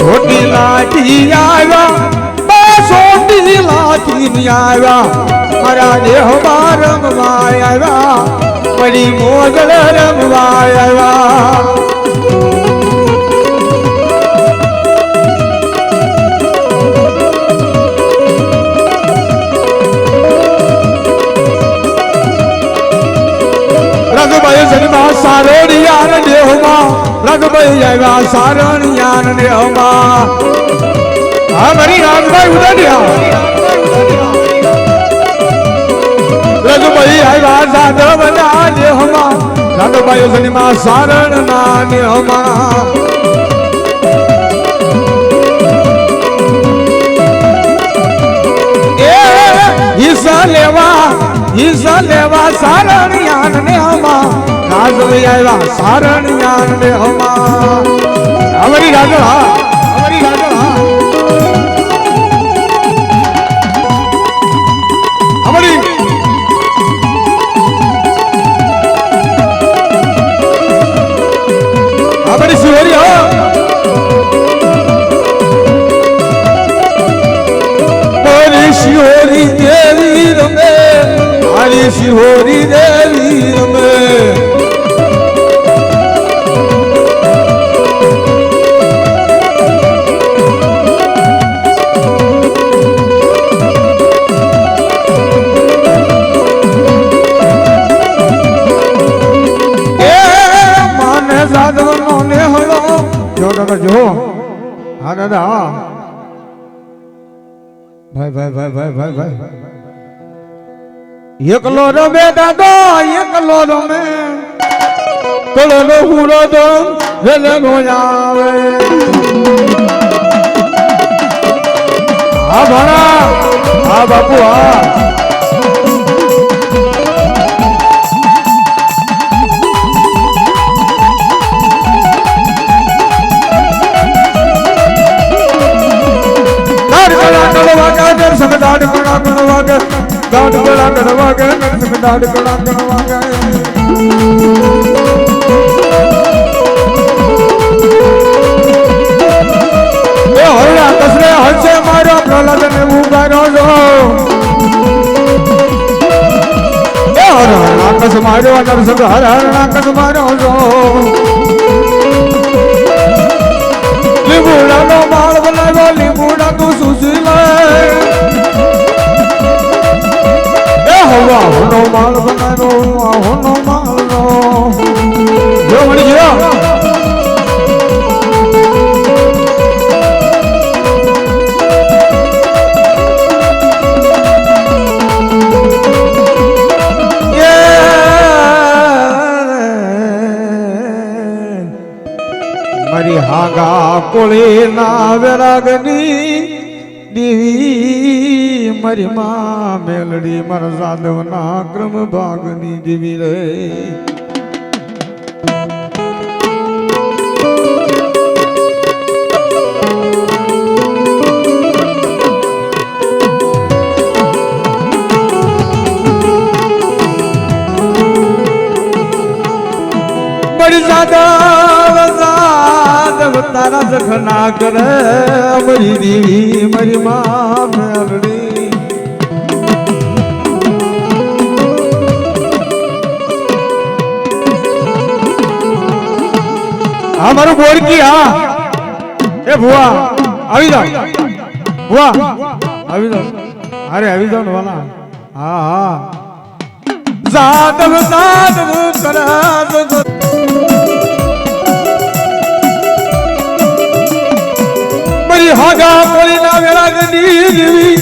સોટી લાઠી આવ્યા સોટી લાઠી આવ્યા મારા દેહમાં રમવા આવ્યા મારી મોગલ રમવા આવ્યા રઘુભાઈ સનીમાં સારોડિયા દેહમાં રઘુભાઈ આવ્યા સારણિયાન દેહમાં હા મારી રાજભાઈ ઉડાડ્યા રઘુભાઈ આવ્યા સાધવના દેહમાં રઘુભાઈ સનીમાં સારણના દેહમાં હિસ્સા લેવા સારણિયાન દેહમાં રાજભાઈ આવ્યા સારણિયાન દેહમાં અમારી રાજળ હા અમારી રાજળ હા અમારી અમારી શિવરી હા મારી શિવરી શિહોરી દેવી રમે જો હા દાદા હા ભાઈ એકલો રમે દાદો એકલો રમે કળનો હુરો તો વેલે નો આવે હા ભાણા હા બાપુ હા દાડ કડા કડવા કે દાડ કડા કડવા કે દાડ કડા કડવા કે એ હરણા કસરે હશે મારો પ્રહલાદ ને ઉગારો જો એ હરણા કસ મારો નરસંગ હરણા કસ મારો જો લીંબુડાનો માળ બનાવ્યો લીંબુડા તું સુસી લે હોનો માલ બનાનો હોનો માલ નો જો મળી ગયો મારી હાગા કોળી ના વેરાગની દેવી મારી માં મેલડી મારા સાધવના ક્રમ ભાગની દેવી રે મારી સાધવ તારા જખના કરે મારી દેવી મારી માં મેલડી હા મારું બોરકી હા એ ભુવા આવી જાઓ ભુવા આવી જાઓ અરે આવી જાઓ ને વાલા હા હા સાધવ સાધવ કરા હાગા કોળી ના વેલા ગડી દેવી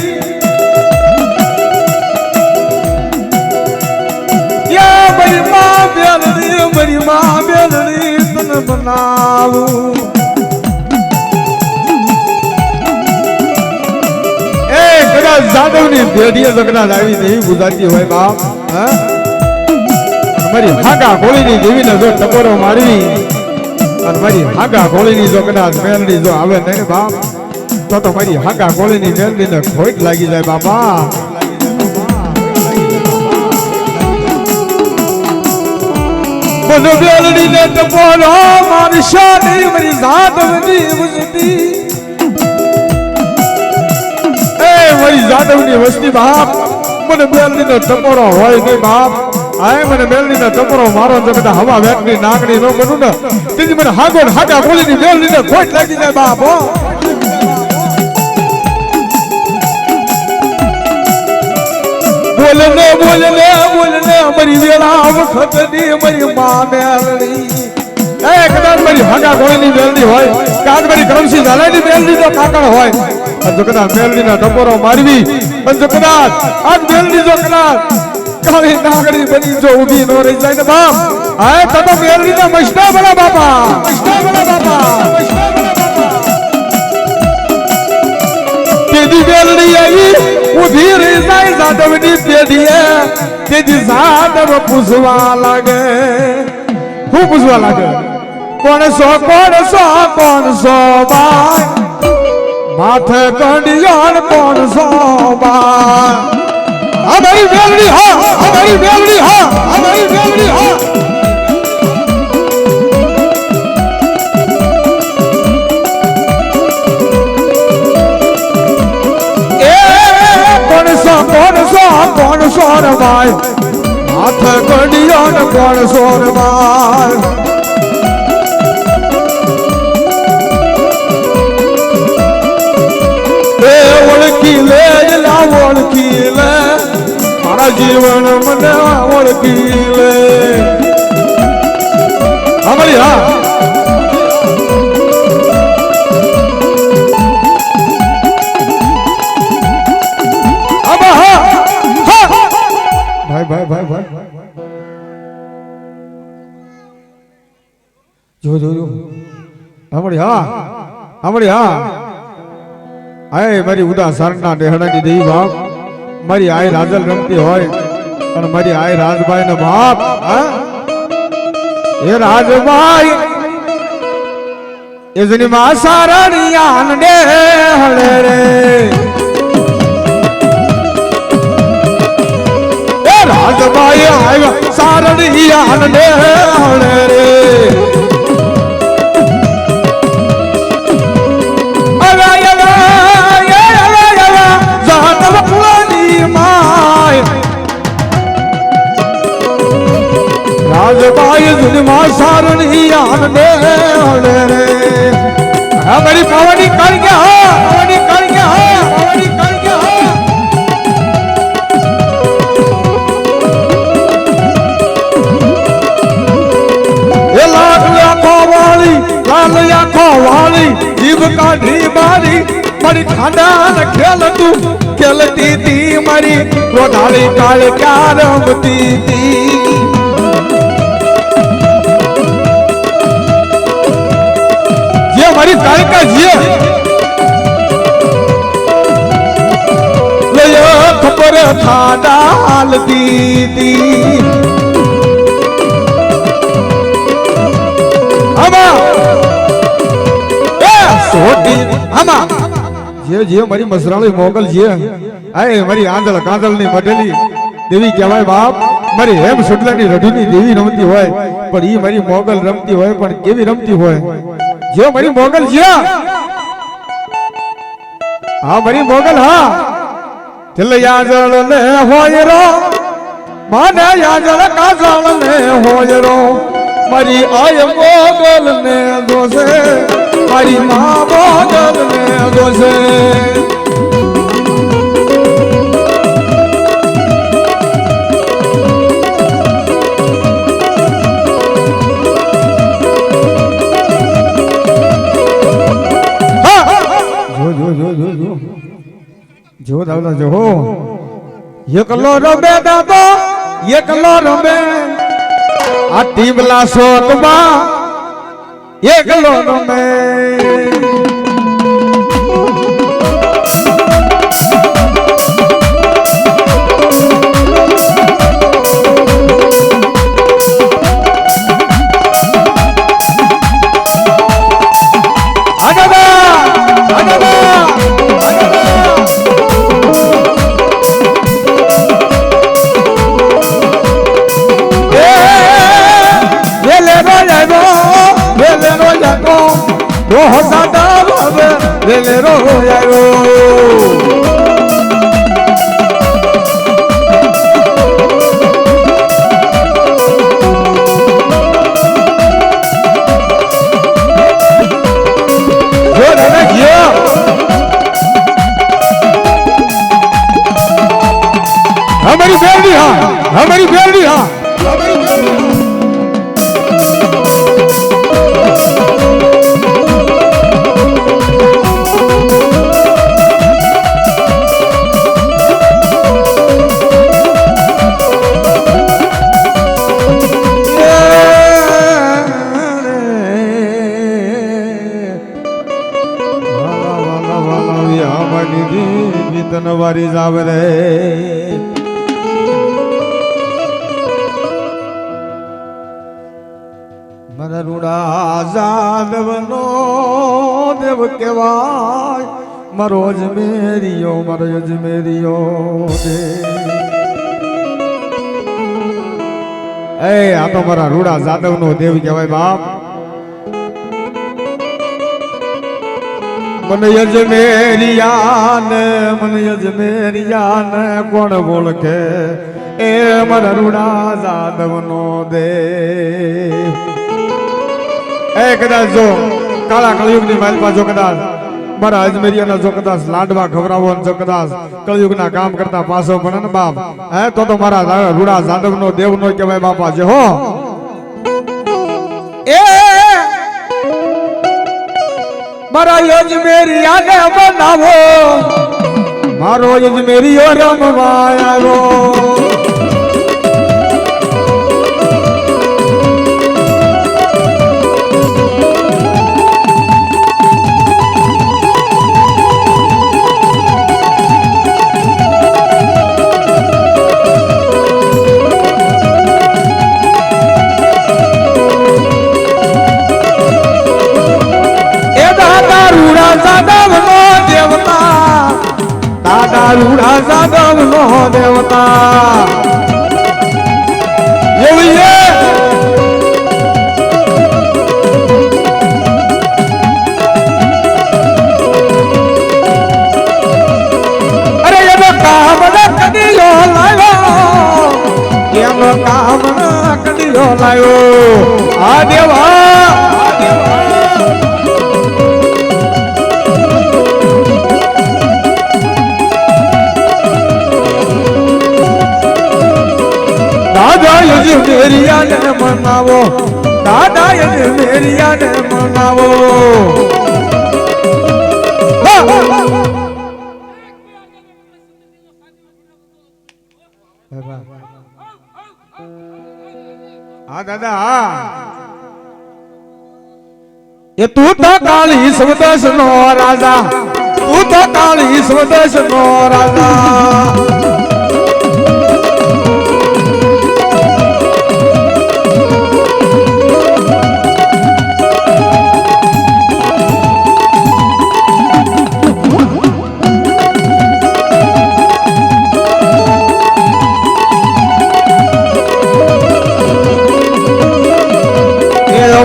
યા મારી માં બેલડી તને બનાવું એ કદાચ જાદવ ની પેઢીએ કદાચ આવી દેવી ગુજરાતી હોય બાપ હા મારી હાગા કોળી ની દેવી ને જો ટકોરો મારવી અને મારી હાગા કોળી ની જો કદાચ મેલડી જો આવે નહીં બાપ તો મારી હાગા કોળી ની મેલડી ને ખોટ લાગી જાય બાપા મેલડી ને ટકોરો મારી શાદી મારી જાદવની વસ્તી એ મારી જાદવની વસ્તી બાપ મને મેલડી નો ટકોરો હોય નહીં બાપ આય મને મેલડી નો ટકોરો મારો જો કદાચ હવા વેકની નાગણી ન બનું ને તેથી મને હાગા કોળી ની મેલડી ને ખોટ લાગી જાય બાપ બોલને અમારી વેળા વખત ની અમારી માં મેલડી એ કદાચ મારી હાગા કોળીની મેલડી હોય કાદ મારી કરમસી ઝાલાની મેલડી તો કાકડ હોય અને જો કદાચ મેલડી ના ટકોરો મારવી અને જો કદાચ આજ મેલડી જો કદાચ કાળી નાગડી બની જો ઊભી ન રહી જાય ને બાપ આ તો મેલડી ના મસ્તા બના બાપા તેદી મેલડી આવી ઉભી રહી જાય જાદવની પેઢીએ તેદી જાદવ પૂછવા લાગે હું પૂછવા લાગે કોણ સો બાય માથે કંડિયાન કોણ સો બાય અમારી મેલડી હા કોણ સો રમાય ને કોણ સોરમાર એ ઓળખી લે લા ઓળખી લે મારા જીવન મને ઓળખી લે અમારી હા ભાઈ જો હમણી હા આય મારી ઉદાસરના ડેહડાની દેવી બાપ મારી આય રાજલ રમતી હોય અને મારી આય રાજભાઈ નો બાપ એ રાજભાઈ એજની માં સારણિયા ને હળે રે રાજભાઈ આવ્યા સારણિયા ને હળે રે રાજભાઈ જુનમાં સારણિયા ને હળે રે મારી પાવાની કાઢ ગયા પાવાની કાઢ ગયા પાવાની કાઢ ગયા જીભ કાઢી મારી મારી ખાંડા ખેલ તું ખેલતી તી મારી રોધાળી કાળ ક્યાં રમતી તી જે મારી કાળકા જે લયો ખબર ખાંડા હાલતી તી જે મારી મસરાળી મોગલ છે આય મારી આંધળ કાંધળ ની મઢેલી દેવી કહેવાય બાપ મારી હેમ સુડલાની રઢુની દેવી રમતી હોય પણ ઈ મારી મોગલ રમતી હોય પણ કેવી રમતી હોય જે મારી મોગલ છે હા મારી મોગલ હા ચલ યાજળ ને હોય રો માને યાજળ કાજળ ને હોય રો મારી આય મોગલ ને દોસે મારી મા મોગલ ને દોસે જો દાદા જો એકલો રમે દાદો એકલો રમે આ ટીમલા શોકમાં એકલો રમે Velero yayo हमारी फैमिली हाँ हमारी फैमिली हाँ વારી જાવ રે મારા રૂડા જાદવનો દેવ કેવાય મારો અજમેરિયો દે એ આ તો મારા રૂડા જાદવનો દેવ કહેવાય બાપ मन यजमेरिया ने कोण बोल के એ મારા રૂડા જાદવ નો દે એ કદાચ જો કાળા કળિયુગની માલપા જો કદાચ મારા અજમેરિયાના જો કદાચ લાડવા ખવરાવો જો કદાચ કળિયુગના કામ કરતા પાછો પણ ને બાપ હે તો મારા રૂડા જાદવ નો દેવ નો કહેવાય બાપા જે હો એ મારા અજમેરિયાને બનાવો મારો અજમેરિયો રમવા આવ્યો રૂડા જાદવ નો દેવતા એવું છે અરે એનો કામ ન કડીયો લાવ્યો એનો કામ ન કડીયો લાવ્યો આ દેવા મેરિયાને મનાવો દાદા મેરિયાને મનાવો હા દાદા હા એ તું તો કાળી સ્વદેશ નો રાજા તું તો કાળી સ્વદેશ નો રાજા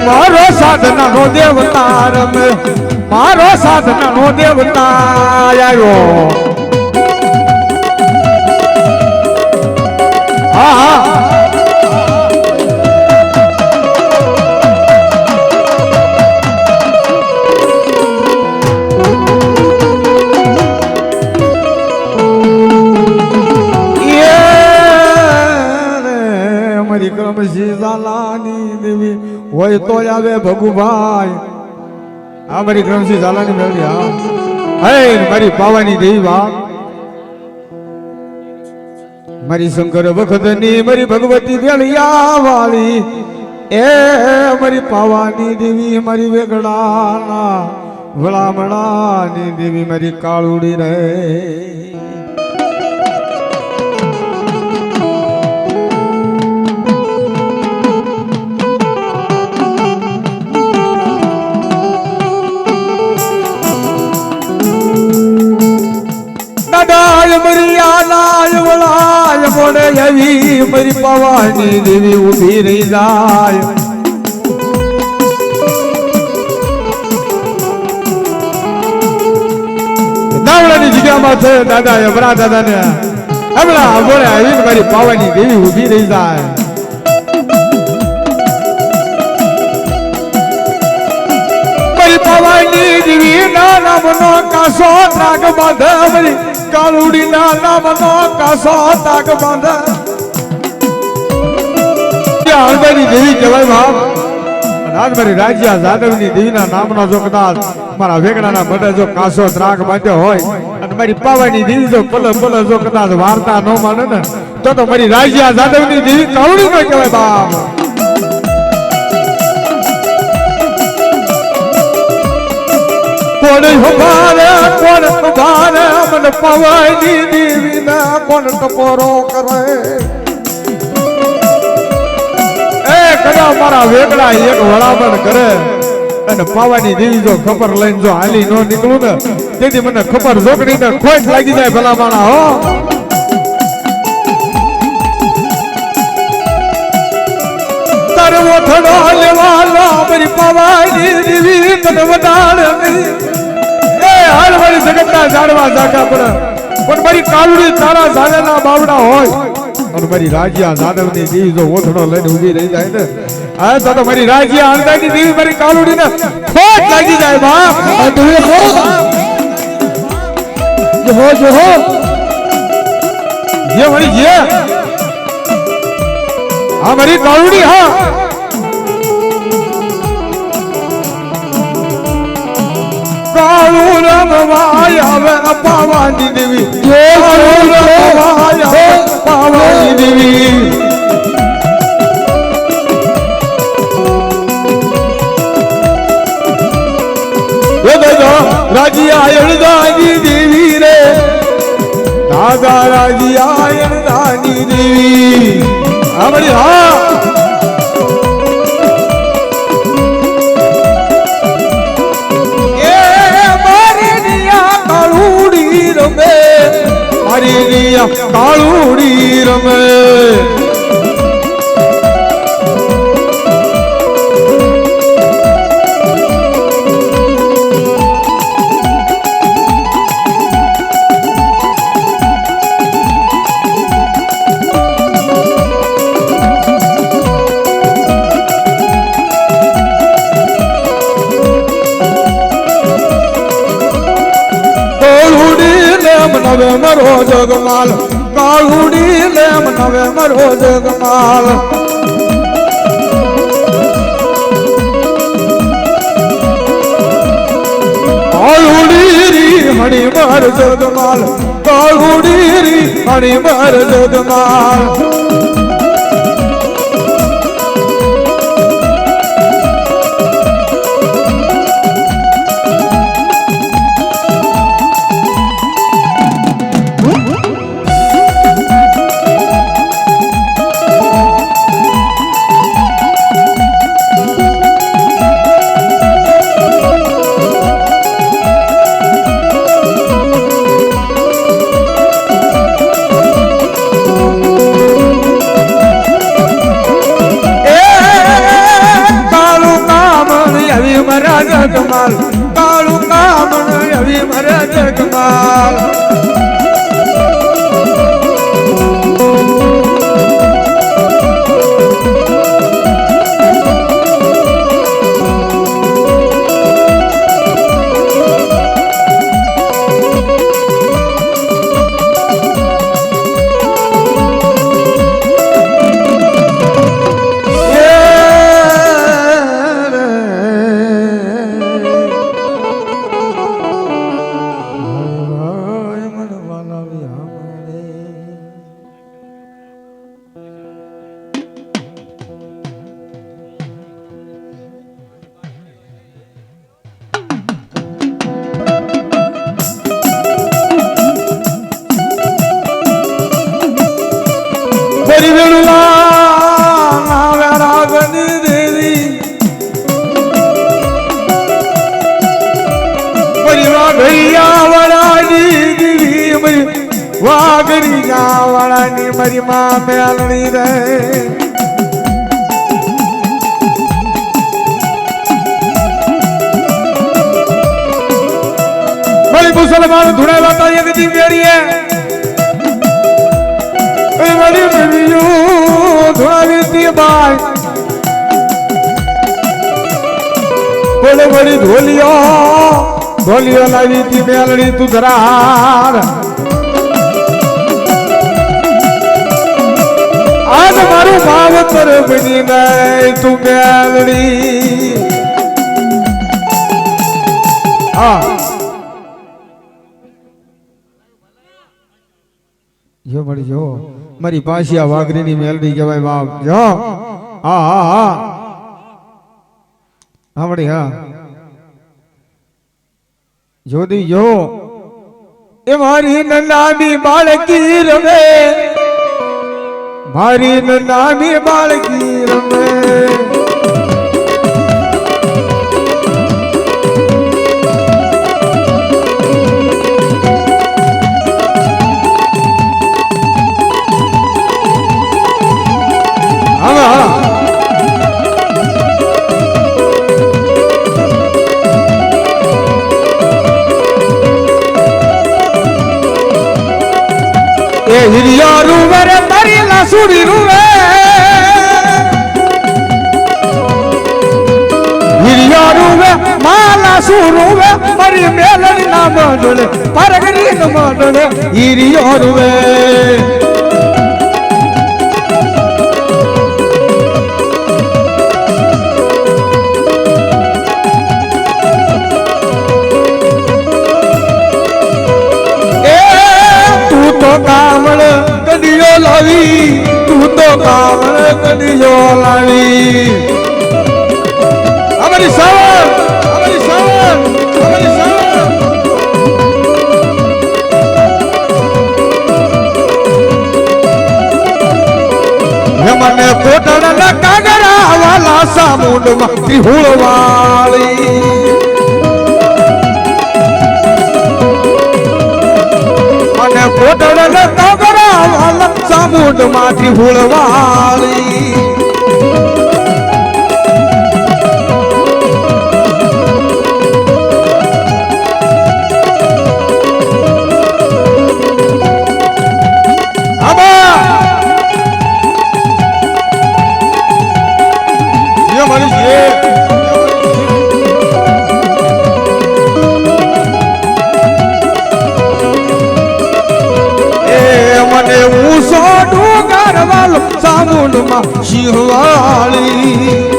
મારો સાધના નો દેવતા રમે મારો સાધના નો દેવતા આવ્યો હા મારી કમસી ઝાલાની દેવી હોય તો આવે ભગુભાઈ આ મારી ગ્રમસી ઝાલાની મેળવી હા હે મારી પાવાની દેવી બાપ મારી શંકર વખતની મારી ભગવતી વેળિયા વાળી એ મારી પાવાની દેવી મારી વેગડાના વળામણાની દેવી મારી કાળુડી રહે મારી પાવાની દેવી ઉભી રહી જાય દાવડાની જગ્યામાં છે દાદા અબરા દાદા ને હમણાં બોલે આવીને મારી પાવાની દેવી ઉભી રહી જાય મારી પાવાની દેવી ના નામનો કાસો નાગ બાંધે મારી કાળુડી ના નામનો કાસો તાગ બાંધે હળદરી દેવી કહેવાય બાપ આજ મારી રાજ્યા જાદવની દેવીના નામનો જો કદાચ મારા વેગડાના મઢે જો કાસો ત્રાગ બાંધ્યો હોય અને મારી પાવાની દેવી જો પલ પલ જો કદાચ વાર્તા ન માને ને તો મારી રાજ્યા જાદવની દેવી કાળુડી નો કહેવાય બાપ કોણ ઉભારે કોણ ઉભારે મને પાવાની દેવી ના કોણ ટપોરો કરે કદા મારા વેગડા એક વળામણ કરે અને પાવાની દેવી જો ખબર લઈને જો હાલી નો નીકળું ને તેથી મને ખબર જોકડી ને ખોટ લાગી જાય ભલા માણા હો તારે ઓઠડો લેવાનો મારી પાવાની દેવી તને વડાડ એ હાલ મારી જગતના ઝાડવા જાગા પડે પણ મારી કાળુડી તારા ઝાડના બાવડા હોય અને મારી રાજ્યા જાદવની દેવી જો ઓથડો લઈને ઊભી રહી જાય ને આ તો મારી રાજ્યા આંદાની દેવી મારી કાલુડીને ખોટ લાગી જાય બાપ તમે જો હો જે મારી જે આ મારી કાલુડી હા કાળુ રમવાય આવે અપાવાની દેવી કાળુ રમવાય આવે અપાવાની દેવી રાજીયા અણદાની દેવી રે દાદા રાજીયા અણદાની દેવી અમારી હા મારી કાળુડી રમે નવે મરો જગમાલ કાળુડી લેમ નવે મરો જગમાલ કાળુડી રી હણી મર જગમાલ કાળુડી રી હણી મર જગમાલ જગમાલ કાળુ કામણ આવી મરે જગમાલ વાઘરી જાવાળાની મારી માં મેલણી રે મારી મુસલમાન ધુણેલા તારી ગદી મેળીએ એ મારી મેળીઓ ધુણાવી તી બાઈ બોલે મારી ઢોલિયો લાવી તી મેલણી તું ધરાર આજ મારું ભાવતર બની નહીં તું મેલડી હા જો મળી જો મારી પાછી આ વાઘરીની મેલડી કહેવાય બાપ જો હા હા હા હા મળી હા જોદી જો એ મારી નનામી બાળકી રમે મારી નાની બાળકી રમે એ હિરિયા રૂવર તરીલા સુડી રૂવે હિરિયો રૂવે માલા સુરુવે મારી મેલડી ના મંડળે પરગરી ન મંડળે હિરિયો રૂવે કામળ કડીઓ લાવી તું તો કામળ કડીઓ લાવી અમારી સાવર અમારી સાવર અમારી સાવર મને કોટડા કાગરા વાલા સામુંડમાં ત્રિહુળ વાળી કોટડા કાગરા વાલા સામુંડમાં ત્રિહુળ વાળી સામુંડમાં શિવાળી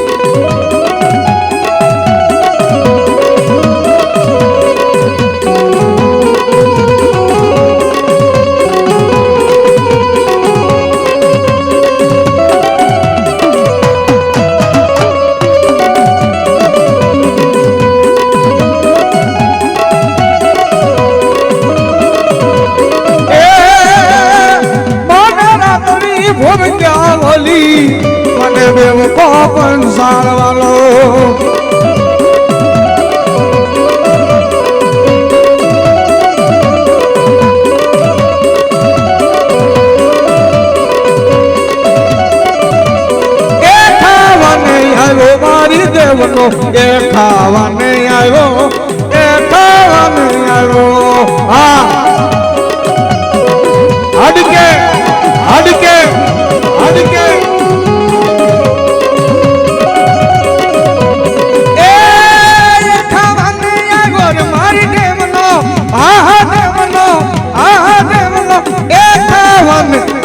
મને બેવ કોપન સારવાલો એ ખાવાને આવ્યો મારી દેવનો એ ખાવાને આવ્યો એ ખાવાને આવ્યો હા અડકે અડકે અડકે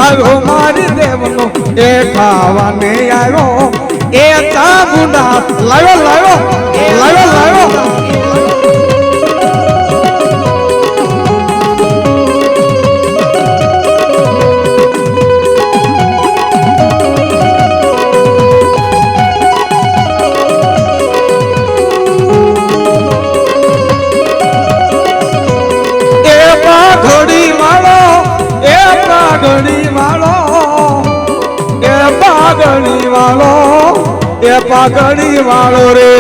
આવ્યો મારી દેવનો એ ખાવાને આવ્યો એ તાબુના લાવ્યો લાવ્યો લાવ્યો લાવ્યો પાઘડી વાળો રે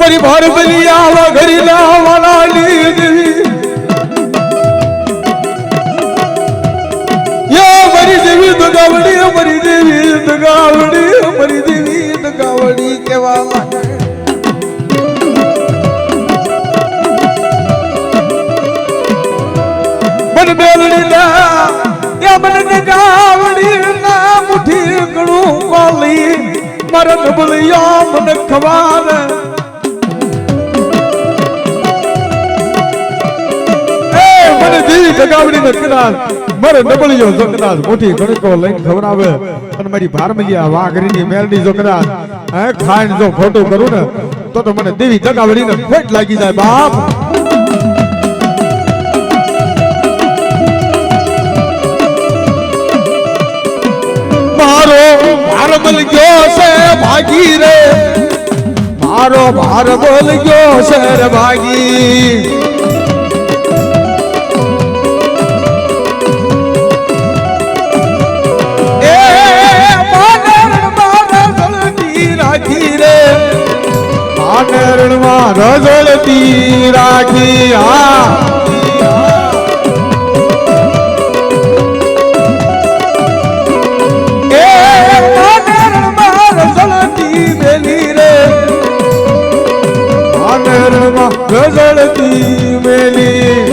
परिवार बलियावा घरीला वाली देवी या मरी देवी दगावड़ी मरी देवी दगावड़ी मरी देवी दगावड़ी केवा मन बेलड़ी ना या मन दगावड़ी ना मुठी कड़ू वाली मरन बलिया मन खवान દેવી જગાવડી ને કદાચ મારે નબળીઓ જો કદાચ મોટી ગણકો લઈને ખવડાવે અને મારી ભારમલિયા વાઘરીની મેલડી જો કદાચ ખાઈને જો ખોટું કરું ને તો મને દેવી જગાવડી ને ખોટ લાગી જાય બાપ. મારો ભાર બોલ ગયો છે ભાગી રે, મારો ભાર બોલ ગયો છે રે ભાગી. એ માનર જળતી રાખી રે, માનર જળતી રાખી. હા ગઝળતી મેલી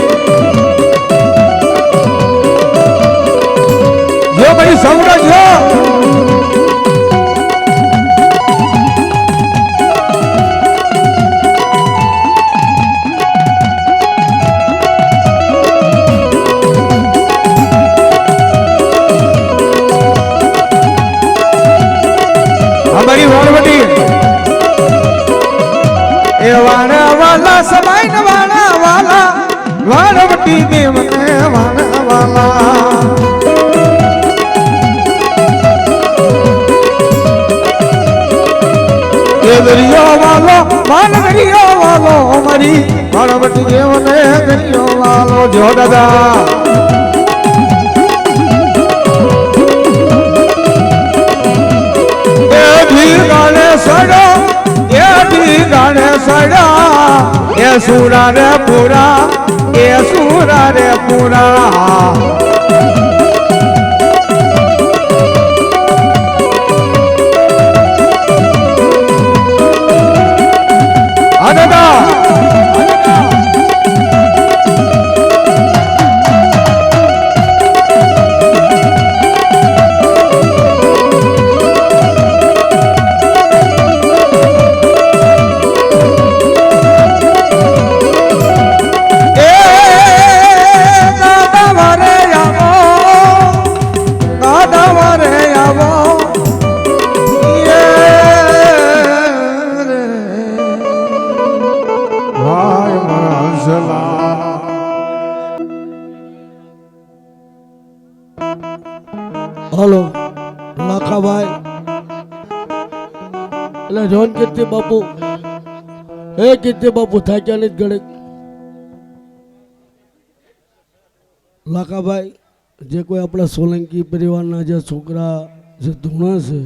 જો ભાઈ સૌરાજ અમારી વાળવટી એ વાણા વાલા સમાઈ ને વાણા વાલા વાળવટી દેવને વાણા વાલા. એ દરિયો વાલો માન દરિયો વાલો મારી વાળવટી દેવને દરિયો વાલો. જો દાદા એ ભીગાને સડો, એ ભીગાને સડા, એ સુરા રે પૂરા, એ સુરા રે પૂરા. આ દાદા હલો લાખાભાઈ એટલે જોન કીર્તિ બાપુ એ કીર્તિ બાપુ થાક્યા નથી ગળે. લાખાભાઈ જે કોઈ આપણા સોલંકી પરિવારના જે છોકરા જે ધૂણા છે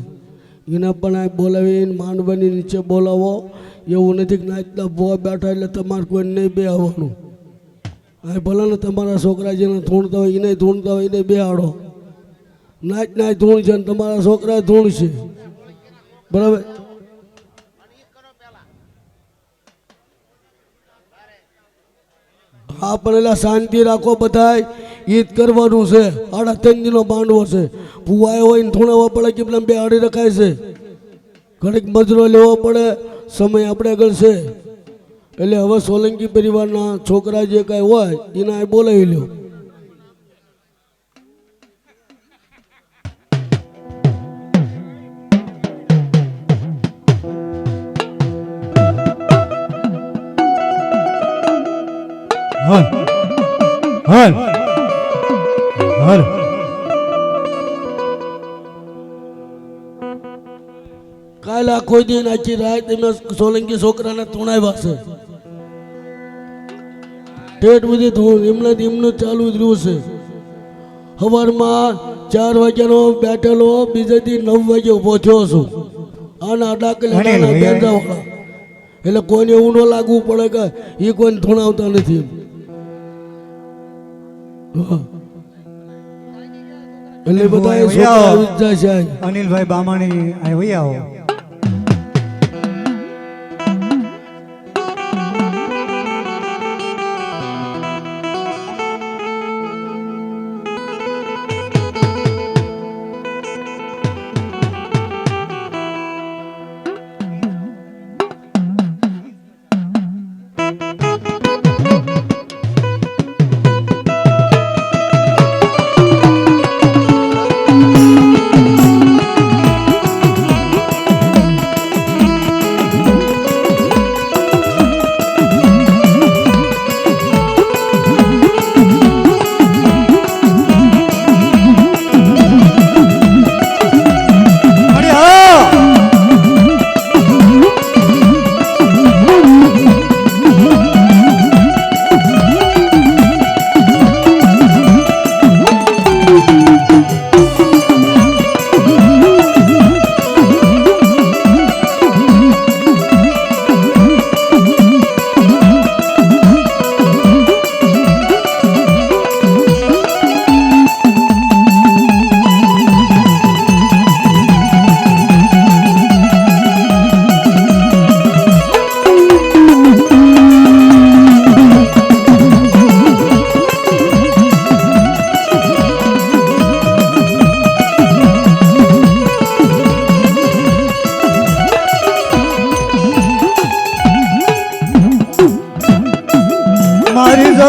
એને પણ આ બોલાવીને માંડવાની નીચે બોલાવો. એવું નથી કે નાચના ભોવા બેઠા એટલે તમારે કોઈ નહીં બે આવવાનું. આ ભલે ને તમારા છોકરા જેને ધૂણતા હોય એને ધૂણતા હોય એને બે આડો. નાચ નાચ ધૂણ છે ને તમારા છોકરા ધૂણ છે બરાબર. હા પણ એટલે શાંતિ રાખો બધાય. ઈદ કરવાનું છે, 3.5 દિનનો માંડવો છે. ભૂવાએ હોય ને ધૂણાવવા પડે કે બે આડી રખાય છે. ઘડીક મજરો લેવો પડે, સમય આપણે આગળ છે. એટલે હવે સોલંકી પરિવારના છોકરા જે કાંઈ હોય એને બોલાવી લ્યો. હલ હલ હલ કાલે આખો દિન આખી રાત તમે સોલંકી છોકરાને ધૂણાવ્યા છે. ઠેઠ બધી ધૂણ એમનું ચાલુ જ રહ્યું છે. સવારમાં 4 વાગ્યાનો બેઠેલો, બીજે દી 9 વાગે પહોંચ્યો છું. આના ડાકલા બેંજાવાળા એટલે કોઈને એવું ન લાગવું પડે કે એ કોઈને ધૂણાવતા નથી. એટલે બધા અનિલભાઈ બામાણી આવો.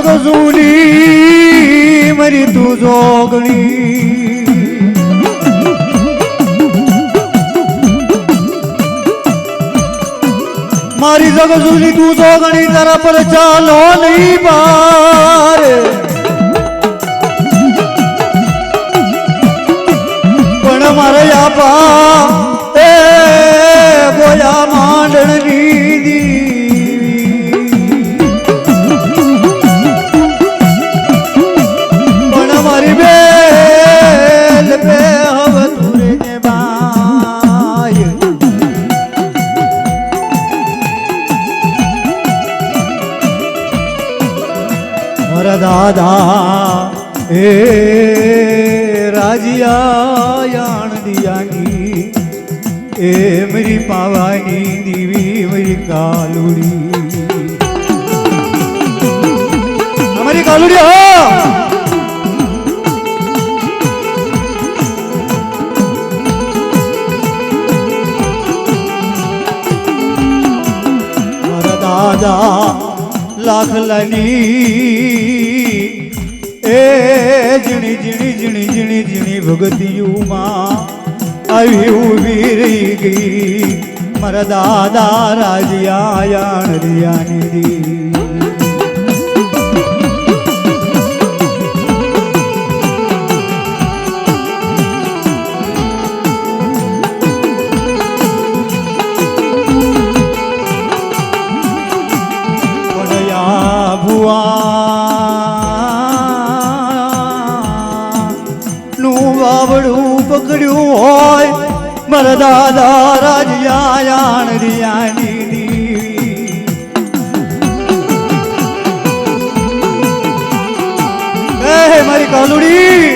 જગ જૂની મરી તું જોગણી મારી જગ જૂની તું જોગણી તારા પર ચાલો નહીં બાર પણ મારે આપા એ બોયા માંડણની દીવી પણ મારી બેલ બે હવે તુરે ને બાય મારા દાદા એ રાજીયા યાણ દિયાની એ મેરી પાવાની દીવી મેરી કાલુડી અમારી કાલુડી હો મારા દાદા લાખલાની એ ઝીણી ઝીણી ઝીણી ઝીણી ઝીણી ભગતિયુમાં આવી ઊભી રહી ગઈ મારા દાદા રાજીયા યાણ રિયાની દી વાવડું પકડ્યું હોય મારા દાદા રાજીયા યાણ રિયાની દીવી એ મારી કાલુડી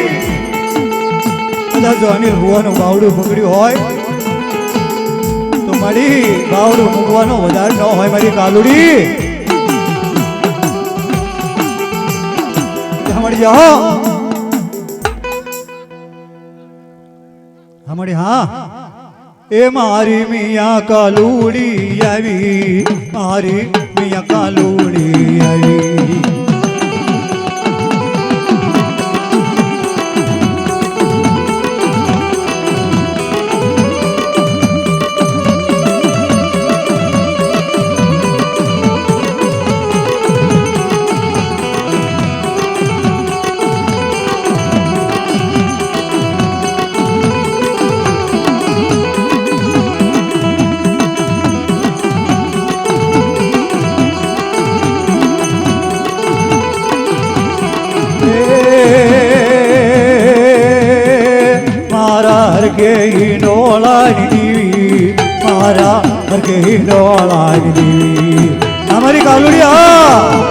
કદાચ જો અનિલ ભુવાનું બાવડું પકડ્યું હોય તો મારી બાવડું મૂકવાનો વધારે ન હોય મારી કાલુડી મળી જાઓ હમણાં હા એ મારી મિયા કાલુડી આવી મારી મિયા કાલુડી આવી હરકે ડોળાની દીવી મારા હરકે ડોળાની દીવી અમારી કાલુડિયા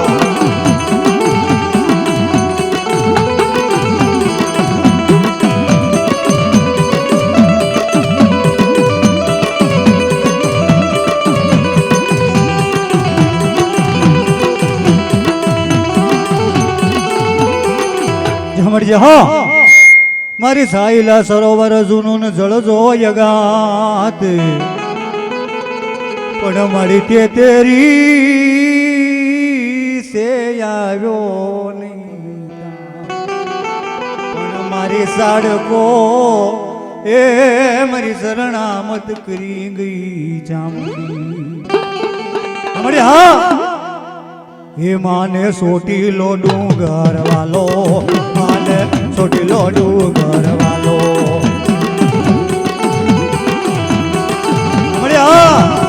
જમડજે હો મારી સાઈલા સરોવર જૂનું જળજો યગાત પણ મારી તે તેરી સે આવ્યો નહીં પણ મારી સાડકો એ મારી શરણામત કરી ગઈ જામડી અમારી હા એ માને સોટીલો ડુંગર વાલો માને સોટીલો ડુંગર વાલો મળ્યા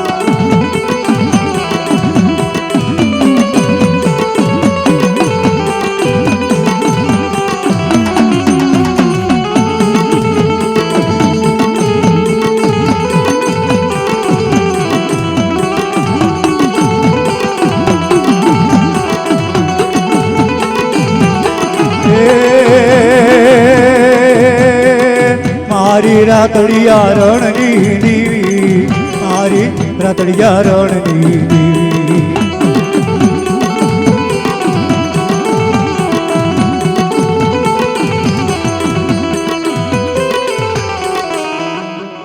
મારી રાતડિયા રણની દીવી મારી રાતડિયા રણની દીવી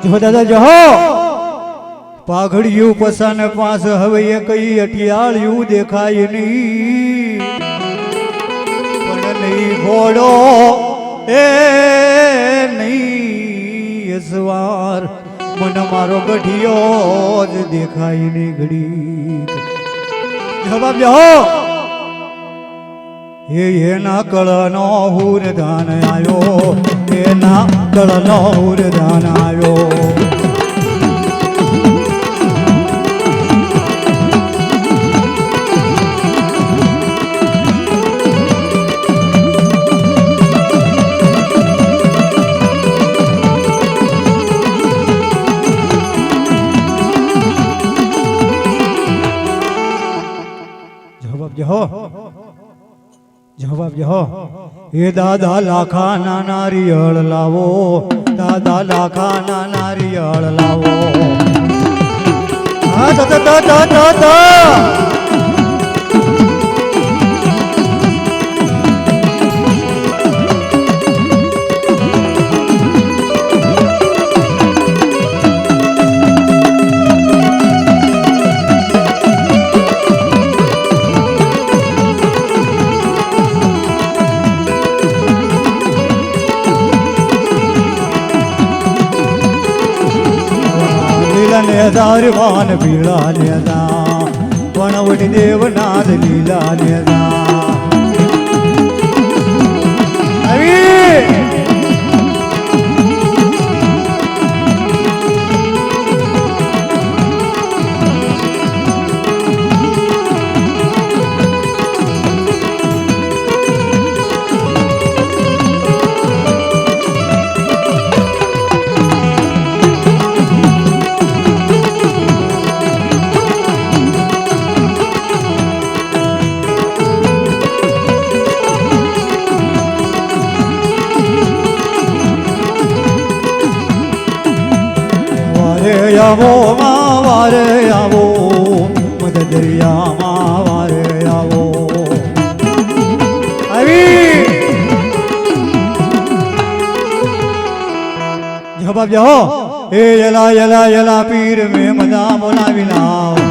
જો દાદા જો પાઘડિયું પસાને પાસ હવે એ કઈ અઠિયાળિયું દેખાય નહીં નહીં ઘોડો એ નહીં સવાર મન મારો ગઢિયો જ દેખાય ને ઘડી જવાબ દો એના કળનો હુર ધાન આવ્યો એના કળનો હુર ધાન આવ્યો જવાબ જહો એ દાદા લાખા નારિયળ લાવો દાદા લાખા નારિયળ લાવો હા તા દારવાન પીળા લેદા વણવટી દેવનાથ લીલા લેદા આવી આવો માં વારે આવો મધ દરિયામાં વારે આવો આવી જવાબ જાઓ એ યલા યલા યલા પીર મે મજા બોલાવી લાવ